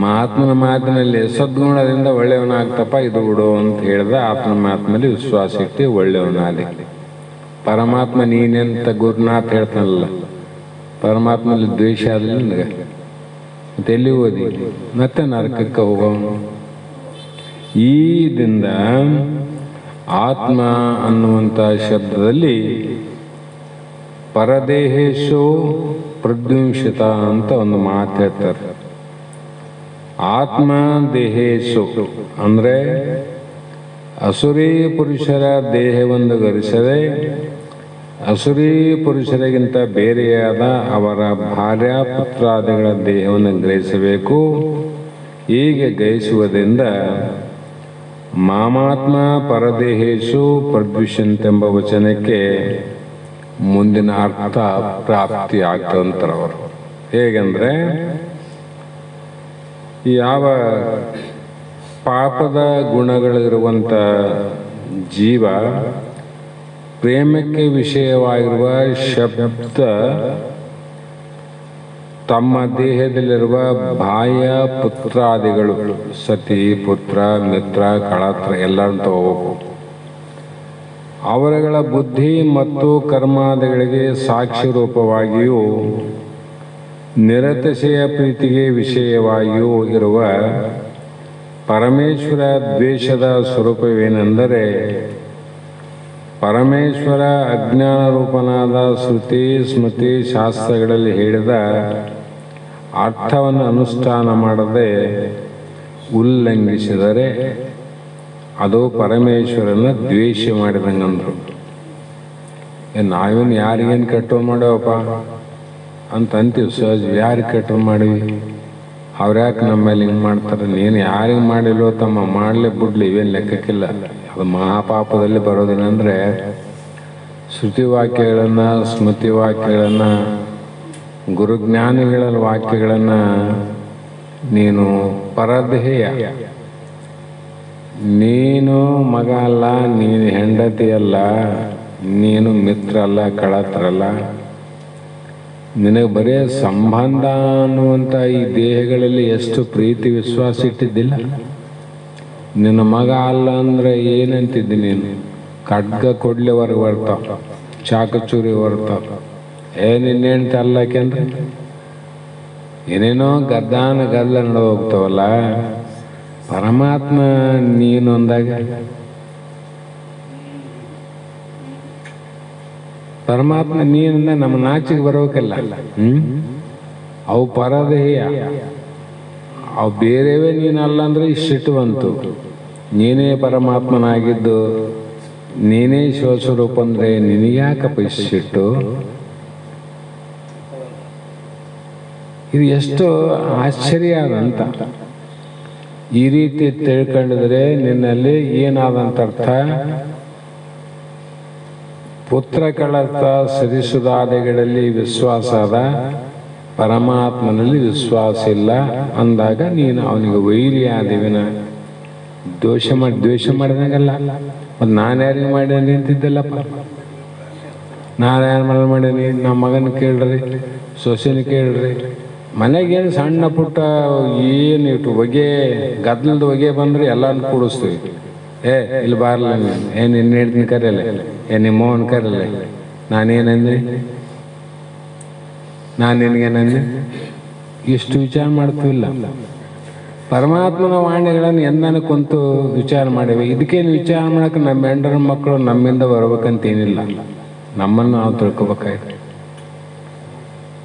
ಮಹಾತ್ಮನ ಮಾತಿನಲ್ಲಿ ಸದ್ಗುಣದಿಂದ ಒಳ್ಳೆಯವನಾಗ್ತಪ್ಪ, ಇದು ಬಿಡು ಅಂತ ಹೇಳ್ದ. ಆತ್ಮನ ಮಾತಿನಲ್ಲಿ ವಿಶ್ವಾಸ ಇಟ್ಟು ಒಳ್ಳೆಯವನಾಗಲಿ. ಪರಮಾತ್ಮ ನೀನೆಂತ ಗುರುನಾಥ್ ಹೇಳ್ತಾನಲ್ಲ, ಪರಮಾತ್ಮನಲ್ಲಿ ದ್ವೇಷ ಆಗಲಿಲ್ಲ ನನಗೆ, ಮತ್ತೆ ಎಲ್ಲಿ ಓದಿ ಮತ್ತೆ ನರಕಕ್ಕೆ ಹೋಗೋನು. ಈದಿಂದ ಆತ್ಮ ಅನ್ನುವಂಥ ಶಬ್ದದಲ್ಲಿ ಪರದೇಹೇಶು ಪ್ರದ್ಯುಂಶಿತ ಅಂತ ಒಂದು ಮಾತು ಹೇಳ್ತಾರೆ. ಆತ್ಮ ದೇಹೇಶು ಅಂದರೆ ಅಸುರೀ ಪುರುಷರ ದೇಹವನ್ನು ಗರಿಸದೆ ಅಸುರೀ ಪುರುಷರಿಗಿಂತ ಬೇರೆಯಾದ ಅವರ ಭಾರ್ಯ ಪುತ್ರಾದಿಗಳ ದೇಹವನ್ನು ಗ್ರಹಿಸಬೇಕು. ಹೀಗೆ ಗ್ರಹಿಸುವುದರಿಂದ ಮಾಮಾತ್ಮ ಪರದೇಹೇಶು ಪ್ರದ್ವಿಷಂತೆಂಬ ವಚನಕ್ಕೆ ಮುಂದಿನ ಅರ್ಥ ಪ್ರಾಪ್ತಿ ಆಗ್ತಂತರವರು. ಹೇಗೆಂದರೆ ಯಾವ ಪಾಪದ ಗುಣಗಳಿರುವಂಥ ಜೀವ ಪ್ರೇಮಕ್ಕೆ ವಿಷಯವಾಗಿರುವ ಶಬ್ದ ತಮ್ಮ ದೇಹದಲ್ಲಿರುವ ಬಾಹ್ಯ ಪುತ್ರಾದಿಗಳು, ಸತಿ, ಪುತ್ರ, ಮಿತ್ರ, ಕಳತ್ರ ಎಲ್ಲರೂ ತಗೋಬೇಕು. ಅವರುಗಳ ಬುದ್ಧಿ ಮತ್ತು ಕರ್ಮಾದಿಗಳಿಗೆ ಸಾಕ್ಷಿ ರೂಪವಾಗಿಯೂ ನಿರತಿಶಯ ಪ್ರೀತಿಗೆ ವಿಷಯವಾಗಿಯೂ ಇರುವ ಪರಮೇಶ್ವರ ದ್ವೇಷದ ಸ್ವರೂಪವೇನೆಂದರೆ ಪರಮೇಶ್ವರ ಅಜ್ಞಾನ ರೂಪನಾದ ಶ್ರುತಿ ಸ್ಮೃತಿ ಶಾಸ್ತ್ರಗಳಲ್ಲಿ ಹೇಳಿದ ಅರ್ಥವನ್ನು ಅನುಷ್ಠಾನ ಮಾಡದೆ ಉಲ್ಲಂಘಿಸಿದರೆ ಅದು ಪರಮೇಶ್ವರನ ದ್ವೇಷ ಮಾಡಿದಂಗಂದ್ರು. ನಾವೇನು ಯಾರಿಗೇನು ಕೆಟ್ಟವು ಮಾಡ್ಯವಪ್ಪ ಅಂತ ಅಂತೀವಿ ಸಹಜ. ಯಾರಿಗೆ ಕೆಟ್ಟವು ಮಾಡಿವಿ? ಅವ್ರ್ಯಾಕೆ ನಮ್ಮ ಮೇಲೆ ಹಿಂಗೆ ಮಾಡ್ತಾರೆ? ನೀನು ಯಾರಿಗೆ ಮಾಡಿಲ್ವೋ ತಮ್ಮ ಮಾಡಲಿ ಬಿಡ್ಲಿ ಇವೇನು ಲೆಕ್ಕಕ್ಕಿಲ್ಲ. ಅದು ಮಹಾಪಾಪದಲ್ಲಿ ಬರೋದೇನೆಂದರೆ ಶ್ರುತಿ ವಾಕ್ಯಗಳನ್ನು, ಸ್ಮೃತಿ ವಾಕ್ಯಗಳನ್ನು, ಗುರುಜ್ಞಾನಿಗಳ ವಾಕ್ಯಗಳನ್ನು ನೀನು ಪರದೇಹ, ನೀನು ಮಗ ಅಲ್ಲ, ನೀನು ಹೆಂಡತಿ ಅಲ್ಲ, ನೀನು ಮಿತ್ರ ಅಲ್ಲ, ಕಳತ್ರಲ್ಲ, ನಿನಗೆ ಬರೇ ಸಂಬಂಧ ಅನ್ನುವಂಥ ಈ ದೇಹಗಳಲ್ಲಿ ಎಷ್ಟು ಪ್ರೀತಿ ವಿಶ್ವಾಸ ಇಟ್ಟಿದ್ದಿಲ್ಲ. ನಿನ್ನ ಮಗ ಅಲ್ಲ ಅಂದರೆ ಏನಂತಿದ್ದಿ ನೀನು? ಖಡ್ಗ ಕೊಡ್ಲಿವರೆಗೆ ಬರ್ತಾವ, ಚಾಕಚೂರಿ ಬರ್ತಾವ. ನಿನ್ನೇಂತ ಅಲ್ಲಕೆಂದ್ರೆ ಏನೇನೋ ಗದ್ದಾನ ಗದ್ದಲ ನಡೆದು ಹೋಗ್ತಾವಲ್ಲ. ಪರಮಾತ್ಮ ನೀನೊಂದಾಗ ಪರಮಾತ್ಮ ನೀನಿಂದ ನಮ್ಮ ನಾಚಿಗೆ ಬರೋಕಲ್ಲ. ಅವು ಪರದೇಹ, ಅವು ಬೇರೆವೇ ನೀನಲ್ಲ ಅಂದ್ರೆ ಇಷ್ಟಿಟ್ಟು ಬಂತು. ನೀನೇ ಪರಮಾತ್ಮನಾಗಿದ್ದು ನೀನೇ ಶಿವಸ್ವರೂಪ ಅಂದರೆ ನಿನಗ್ಯಾಕಪ್ಪ ಇಷ್ಟಿಟ್ಟು? ಇದು ಎಷ್ಟು ಆಶ್ಚರ್ಯ ಆದಂತ. ಈ ರೀತಿ ತಿಳ್ಕೊಂಡಿದ್ರೆ ನಿನ್ನಲ್ಲಿ ಏನಾದಂತ ಅರ್ಥ? ಪುತ್ರ ಕಳತ ಸರಿಸುದಾದಿಗಳಲ್ಲಿ ವಿಶ್ವಾಸ ಅದ, ಪರಮಾತ್ಮನಲ್ಲಿ ವಿಶ್ವಾಸ ಇಲ್ಲ ಅಂದಾಗ ನೀನು ಅವನಿಗೆ ವೈರಿ ಆದಿವಿನ ದ್ವೇಷ ಮಾಡಿದಂಗಲ್ಲ. ಮತ್ತು ನಾನು ಯಾರಿಗೆ ಮಾಡಿ ನಿಂತಿದ್ದಲ್ಲಪ್ಪ. ನಾನೇನು ಮಾಡೀನಿ, ನಮ್ಮ ಮಗನ ಕೇಳ್ರಿ, ಸೊಸೆನ ಕೇಳ್ರಿ, ಮನೆಗೇನು ಸಣ್ಣ ಪುಟ್ಟ ಏನು ಇಟ್ಟು ಹೊಗೆ ಗದ್ದಲದ ಹೊಗೆ ಬಂದ್ರೆ ಎಲ್ಲಾನು ಕೂಡಿಸ್ತೀವಿ. ಇಲ್ಲಿ ಬಾರ್ಲ ನಿನ್ನ ಹೇಳ್ತೀನಿ ಕರೆಯಲ್ಲ, ನಿಮ್ಮ ಮೋಹನ್ ಕರೆಯಲ್ಲ, ನಾನೇನಂದ್ರಿ, ನಾನು ನಿನಗೇನಂದ್ರಿ, ಇಷ್ಟು ವಿಚಾರ ಮಾಡ್ತೀವಿಲ್ಲ. ಪರಮಾತ್ಮನ ವಾಣಿಗಳನ್ನು ಎಂದಾನ ಕುಂತು ವಿಚಾರ ಮಾಡಿವೆ. ಇದಕ್ಕೇನು ವಿಚಾರ ಮಾಡಕ್ಕೆ ನಮ್ಮ ಹೆಂಡರ ಮಕ್ಕಳು ನಮ್ಮಿಂದ ಬರ್ಬೇಕಂತೇನಿಲ್ಲ. ನಮ್ಮನ್ನು ನಾವು ತಿಳ್ಕೊಬೇಕಾಯ್ತು.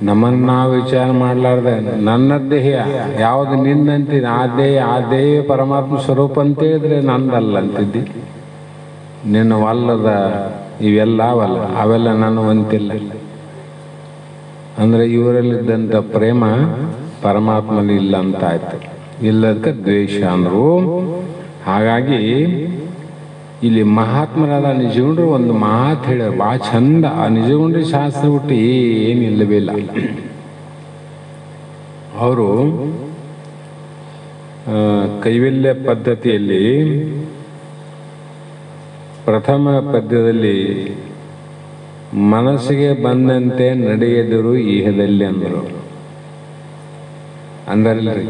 ನಮ್ಮನ್ನು ನಾವು ವಿಚಾರ ಮಾಡಲಾರ್ದೆ ನನ್ನ ದೇಹ ಯಾವುದು ನಿಂದಂತೀನಿ ಆ ದೇಹ ಪರಮಾತ್ಮ ಸ್ವರೂಪ ಅಂತ ಹೇಳಿದ್ರೆ ನಂದಲ್ಲ ಅಂತಿದ್ದಿ. ನಿನ್ನ ವಲ್ಲದ ಇವೆಲ್ಲ ಅವೆಲ್ಲ ನಾನು ಅಂತಿಲ್ಲ ಅಂದರೆ ಇವರಲ್ಲಿದ್ದಂಥ ಪ್ರೇಮ ಪರಮಾತ್ಮನಲ್ಲಿ ಇಲ್ಲ ಅಂತ ಆಯ್ತು. ಇಲ್ಲದಕ್ಕೆ ದ್ವೇಷ ಅಂದರು. ಹಾಗಾಗಿ ಇಲ್ಲಿ ಮಹಾತ್ಮರಾದ ನಿಜಗುಂಡ್ರು ಒಂದು ಮಾತು ಹೇಳ್ಯಾರ ಭಾಳ ಚಂದ. ಆ ನಿಜಗುಂಡ್ರಿ ಶಾಸ್ತ್ರ ಬಿಟ್ಟು ಏನಿಲ್ಲವೇ ಇಲ್ಲ. ಅವರು ಕೈವಲ್ಯ ಪದ್ಧತಿಯಲ್ಲಿ ಪ್ರಥಮ ಪದ್ಯದಲ್ಲಿ ಮನಸ್ಸಿಗೆ ಬಂದಂತೆ ನಡೆಯದಿರು ಈಹದಲ್ಲಿ ಅಂದರು. ಅಂದರಲ್ರಿ,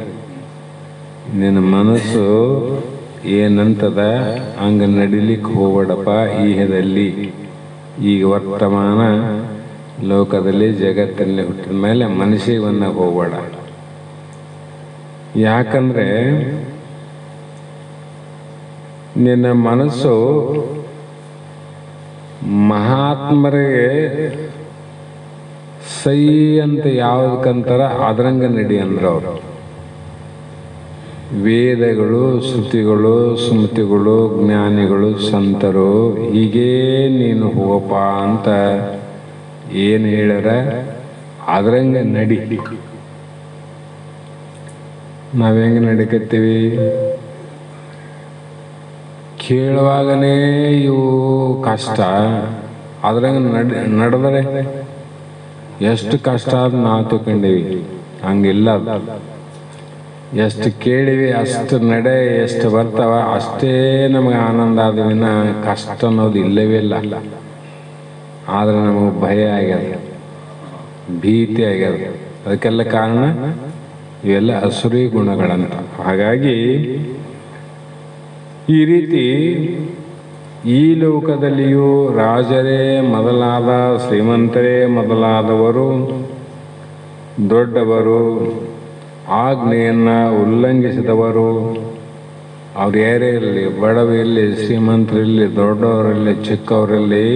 ನಿನ್ನ ಮನಸ್ಸು ಏನಂತದ ಹಂಗೆ ನಡಿಲಿಕ್ಕೆ ಹೋಗ್ಬೇಡಪ್ಪ ಈಹದಲ್ಲಿ. ಈಗ ವರ್ತಮಾನ ಲೋಕದಲ್ಲಿ ಜಗತ್ತಿನಲ್ಲಿ ಹುಟ್ಟಿದ ಮೇಲೆ ಮನಸ್ಸಿಗೆ ಹೋಗ್ಬೇಡ. ಯಾಕಂದ್ರೆ ನಿನ್ನ ಮನಸ್ಸು ಮಹಾತ್ಮರಿಗೆ ಸೈ ಅಂತ ಯಾವುದಕ್ಕಂತಾರ ಅದರಂಗ ನಡಿ ಅಂದ್ರು ಅವರು. ವೇದಗಳು, ಶ್ರುತಿಗಳು, ಸ್ಮೃತಿಗಳು, ಜ್ಞಾನಿಗಳು, ಸಂತರು ಹೀಗೇ ನೀನು ಹೋಗಪ್ಪ ಅಂತ ಏನು ಹೇಳ್ಯಾರ ಅದರಂಗ ನಡಿ. ನಾವು ಹೆಂಗೆ ನಡಿಕತ್ತೀವಿ? ಕೇಳುವಾಗನೇ ಇವು ಕಷ್ಟ, ಅದ್ರಂಗ ನಡೆದರೆ ಎಷ್ಟು ಕಷ್ಟ ಅದು ನಾವು ತಿಳ್ಕೊಂಡೀವಿ. ಹಂಗಿಲ್ಲ. ಎಷ್ಟು ಕೇಳಿವಿ ಅಷ್ಟು ನಡೆ, ಎಷ್ಟು ಬರ್ತಾವ ಅಷ್ಟೇ ನಮಗೆ ಆನಂದ ಆದವಿನ ಕಷ್ಟ ಅನ್ನೋದು ಇಲ್ಲವೇ ಇಲ್ಲ. ಆದರೆ ನಮಗೆ ಭಯ ಆಗ್ಯದ, ಭೀತಿ ಆಗ್ಯದ. ಅದಕ್ಕೆಲ್ಲ ಕಾರಣ ಇವೆಲ್ಲ ಅಸುರಿ ಗುಣಗಳಂತ. ಹಾಗಾಗಿ ಈ ರೀತಿ ಈ ಲೋಕದಲ್ಲಿಯೂ ರಾಜರೇ ಮೊದಲಾದ, ಶ್ರೀಮಂತರೇ ಮೊದಲಾದವರು, ದೊಡ್ಡವರು, ಆಜ್ಞೆಯನ್ನು ಉಲ್ಲಂಘಿಸಿದವರು, ಅವ್ರು ಯಾರೇ ಇರಲಿ, ಬಡವಿರಲಿ, ಶ್ರೀಮಂತರಿರಲಿ, ದೊಡ್ಡವರಲ್ಲಿ, ಚಿಕ್ಕವರಲ್ಲಿ,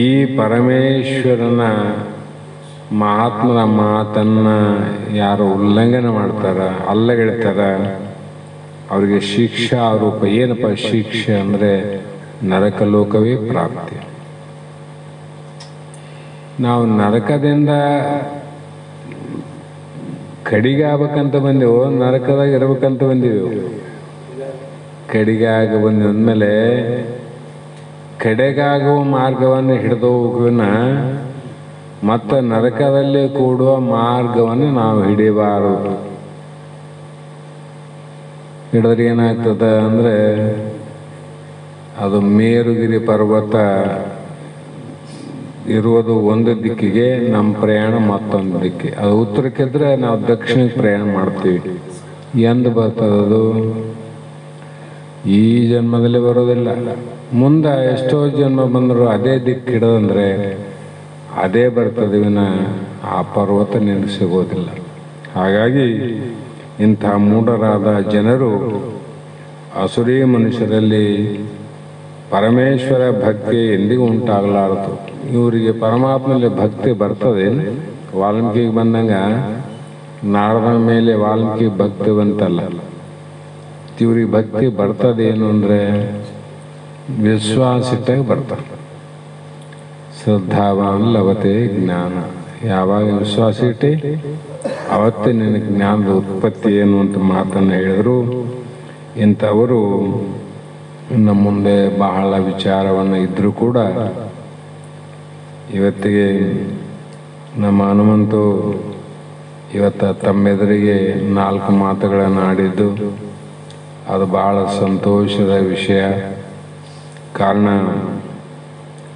ಈ ಪರಮೇಶ್ವರನ ಮಹಾತ್ಮನ ಮಾತನ್ನು ಯಾರು ಉಲ್ಲಂಘನೆ ಮಾಡ್ತಾರ, ಅಲ್ಲಗೆಳ್ತಾರ, ಅವರಿಗೆ ಶಿಕ್ಷಾ ರೂಪ. ಏನಪ್ಪ ಶಿಕ್ಷೆ ಅಂದರೆ ನರಕಲೋಕವೇ ಪ್ರಾಪ್ತಿ. ನಾವು ನರಕದಿಂದ ಕಡಿಗಾಗಬೇಕಂತ ಬಂದೆವು, ನರಕದಾಗ ಇರ್ಬೇಕಂತ ಬಂದೀವಿ. ಕಡಿಗಾಗ ಬಂದ್ಮೇಲೆ ಕಡೆಗಾಗುವ ಮಾರ್ಗವನ್ನು ಹಿಡಿದು ಹೋಗುವಿನ ಮತ್ತು ನರಕದಲ್ಲಿ ಕೂಡುವ ಮಾರ್ಗವನ್ನು ನಾವು ಹಿಡಿಬಾರದು. ಹಿಡಿದ್ರೆ ಏನಾಗ್ತದ ಅಂದರೆ ಅದು ಮೇರುಗಿರಿ ಪರ್ವತ ಇರುವುದು ಒಂದು ದಿಕ್ಕಿಗೆ, ನಮ್ಮ ಪ್ರಯಾಣ ಮತ್ತೊಂದು ದಿಕ್ಕಿಗೆ. ಅದು ಉತ್ತರಕ್ಕಿದ್ರೆ ನಾವು ದಕ್ಷಿಣಕ್ಕೆ ಪ್ರಯಾಣ ಮಾಡ್ತೀವಿ. ಎಂದು ಬರ್ತದದು? ಈ ಜನ್ಮದಲ್ಲಿ ಬರೋದಿಲ್ಲ. ಮುಂದೆ ಎಷ್ಟೋ ಜನ್ಮ ಬಂದರೂ ಅದೇ ದಿಕ್ಕು ಹಿಡದಂದ್ರೆ ಅದೇ ಬರ್ತದೆ ವಿನ ಆ ಪರ್ವತ ನಿನಗೆ ಸಿಗೋದಿಲ್ಲ. ಹಾಗಾಗಿ ಇಂಥ ಮೂಢರಾದ ಜನರು, ಅಸುರಿ ಮನುಷ್ಯರಲ್ಲಿ ಪರಮೇಶ್ವರ ಭಕ್ತಿ ಎಂದಿಗೂ ಉಂಟಾಗಲಾರದು. ಇವರಿಗೆ ಪರಮಾತ್ಮನಲ್ಲಿ ಭಕ್ತಿ ಬರ್ತದೆ. ವಾಲ್ಮೀಕಿಗೆ ಬಂದಂಗ ನಾರದನ ಮೇಲೆ ವಾಲ್ಮೀಕಿ ಭಕ್ತಿ ಬಂತಲ್ಲ, ಇವ್ರಿಗೆ ಭಕ್ತಿ ಬರ್ತದೇನು ಅಂದರೆ ವಿಶ್ವಾಸಿಟ್ಟಾಗಿ ಬರ್ತಾರೆ. ಶ್ರದ್ಧಾವಾನ್ ಲಭತೆ ಜ್ಞಾನ. ಯಾವಾಗ ವಿಶ್ವಾಸ ಇಟ್ಟೆ ಅವತ್ತೇ ನಿನಗೆ ಜ್ಞಾನದ ಉತ್ಪತ್ತಿ ಏನು ಅಂತ ಮಾತನ್ನು ಹೇಳಿದ್ರು. ಇಂಥವರು ನಮ್ಮ ಮುಂದೆ ಬಹಳ ವಿಚಾರವನ್ನು ಇದ್ದರೂ ಕೂಡ ಇವತ್ತಿಗೆ ನಮ್ಮ ಹನುಮಂತು ಇವತ್ತು ತಮ್ಮೆದುರಿಗೆ 4 ಮಾತುಗಳನ್ನು ಆಡಿದ್ದು ಅದು ಬಹಳ ಸಂತೋಷದ ವಿಷಯ. ಕಾರಣ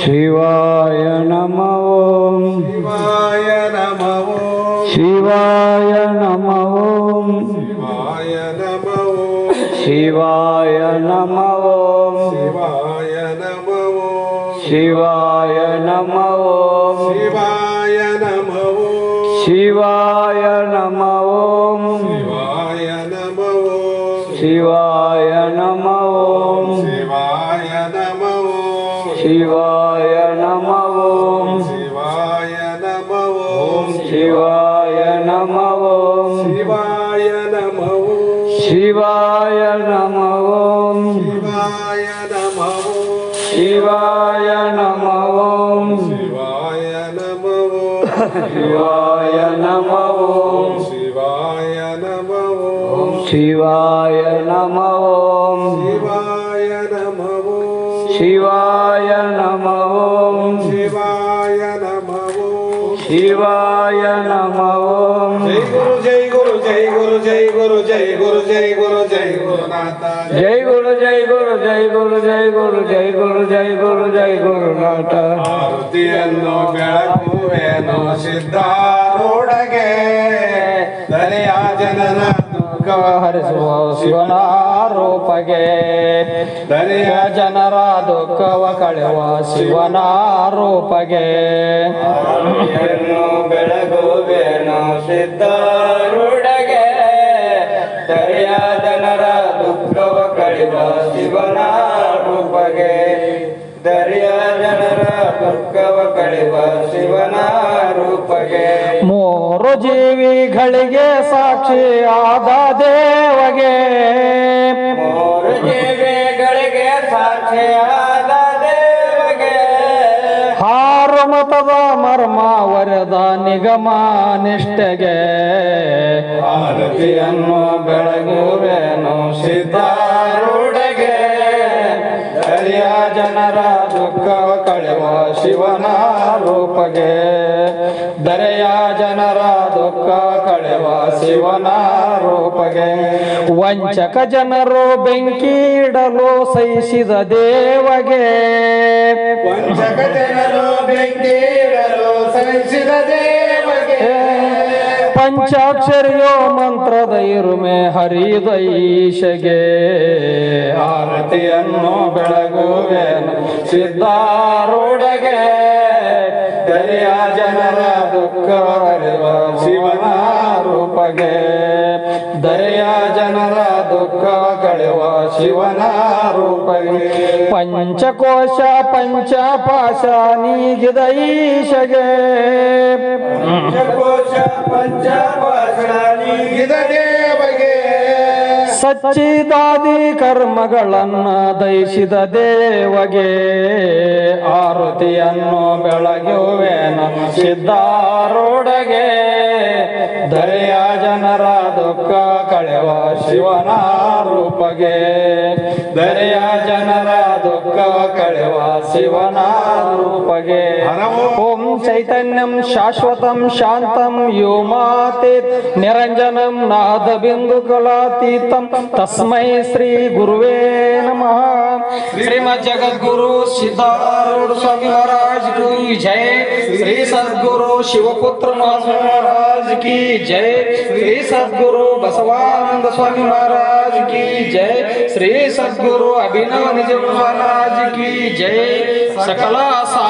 ಶಿವಾಯ ನಮಃ ಓಂ ಶಿವಾಯ ನಮಃ ಓಂ ಶಿವಾಯ ನಮಃ ಓಂ ಶಿವಾಯ ನಮಃ ಓಂ ಶಿವಾಯ ನಮಃ ಓಂ ಶಿವಾಯ ನಮಃ ಓಂ ಶಿವಾಯ ನಮಃ ಓಂ ಶಿವಾಯ ನಮಃ ಓಂ ಶಿವಾಯ ನಮಃ ಓಂ ಶಿವಾಯ ನಮಃ ಓಂ ಶಿವಾಯ ನಮಃ ಓಂ ಶಿವಾಯ ನಮಃ ಓಂ ಶಿವಾಯ ನಮಃ ಓಂ ಶಿವಾಯ ನಮಃ ಓಂ ಜೈ ಗುರು ಜೈ ಗುರು ಜೈ ಗುರು ಜೈ ಗುರು ಜೈ ಗುರು ಜೈ ಗುರು ಜೈ ಗುರುನಾಥ ಜೈ ಗುರು ಜೈ ಗುರು ಜೈ ಗುರು ಜೈ ಗುರು ಜೈ ಗುರು ಜೈ ಗುರು ಜೈ ಗುರುನಾಥ ಆರತಿಯನ್ನು ಬೆಳಗುವೆನು ಸಿದ್ಧಾರೂಢಗೆ ದರೆಯ ಜನರ ದುಃಖವ ಹರಿಸುವ ಶಿವನ ರೂಪಗೆ ದರೆಯ ಜನರ ದುಃಖವ ಕಳೆಯುವ ಶಿವನ ರೂಪಗೆ ಆರತಿಯನ್ನು ಬೆಳಗುವೆನು ಸಿದ್ಧಾರೂಢಗೆ ದರೆಯ ಜನರ ದುಃಖವ ಕಳೆಯುವ ಶಿವನ ರೂಪಗೆ ದರೆಯ ಜನರ ದುಃಖವ ಕಳೆಯುವ ಶಿವನ ರೂಪಗೆ ಮೂರು ಜೀವಿಗಳಿಗೆ ಸಾಕ್ಷಿಯಾದ ದೇವಗೆ ಮೂರು ಜೀವಿಗಳಿಗೆ ಸಾಕ್ಷಿಯಾದ ದೇವಗೆ ಹಾರು ಮತದ ಮರ್ಮ ವರದ ನಿಗಮ ನಿಷ್ಠೆಗೆ ಆರತಿಯನ್ನು ಬೆಳಗುವೆನು ಸಿದ್ಧಾರೂಢಗೆ ದರೆಯ ಜನರ ದುಃಖವ ಕಳೆಯುವ ಶಿವನ ರೂಪಗೆ ದರೆಯ ಜನರ ದುಃಖ ಕಳೆಯುವ ಶಿವನ ರೂಪಗೆ ವಂಚಕ ಜನರು ಬೆಂಕಿ ಇಡಲು ಸಹಿಸಿದ ದೇವಗೆ ವಂಚಕ ಜನರು ಬೆಂಕಿ ಇಡಲು ಸಹಿಸಿದ ದೇವಗೆ ಪಂಚಾಕ್ಷರಿಯೋ ಮಂತ್ರದ ಇರುಮೆ ಹರಿದೈಶಗೆ ಆರತಿಯನ್ನು ಬೆಳಗುವೆನು ಸಿದ್ಧಾರೂಢಗೆ ದರೆಯ ಜನರ ದುಃಖ ಕಳೆಯುವ ಶಿವನ ರೂಪಗೆ ದರೆಯ ಜನರ ದುಃಖ ಕಳೆಯುವ ಶಿವನ ರೂಪಗೆ ಪಂಚಕೋಶ ಪಂಚಪಾಶ ನೀಗಿದ ಈಶಗೆ ಪಂಚಕೋಶ ಪಂಚಪಾಶ ನೀಗಿದ ದೇವಗೆ ಸಚ್ಚಿದಾದಿ ಕರ್ಮಗಳನ್ನ ದಯಿಸಿದ ದೇವಗೆ ಆರತಿಯನ್ನು ಬೆಳಗುವೆನು ಸಿದ್ಧಾರೂಢಗೆ ದರೆಯ ಜನರ ದುಃಖ ಕಳೆಯುವ ಶಿವನ ರೂಪಗೆ ದರೆಯ ಜನರ ದುಃಖ ಕಳೆಯುವ ಶಿವನ ರೂಪಗೆ ಓಂ ಚೈತನ್ಯಂ ಶಾಶ್ವತಂ ಶಾಂತಂ ವ್ಯೋಮಾತೀತ್ ನಿರಂಜನಂ ನಾದ ಬಿಂದು ಕಲಾತೀತಂ ತಸ್ಮೈ ಶ್ರೀ ಗುರುವೇ ನಮಃ ಶ್ರೀಮದ್ ಜಗದ್ಗುರು ಸಿದ್ಧಾರೂಢ ಸ್ವಾಮಿ ಮಹಾರಾಜ್ की जय श्री सद्गुरु शिवपुत्र महाराज की जय श्री सद्गुरु बसवानंद स्वामी महाराज की जय श्री सद्गुरु अभिनव निज महाराज की जय सकला साधु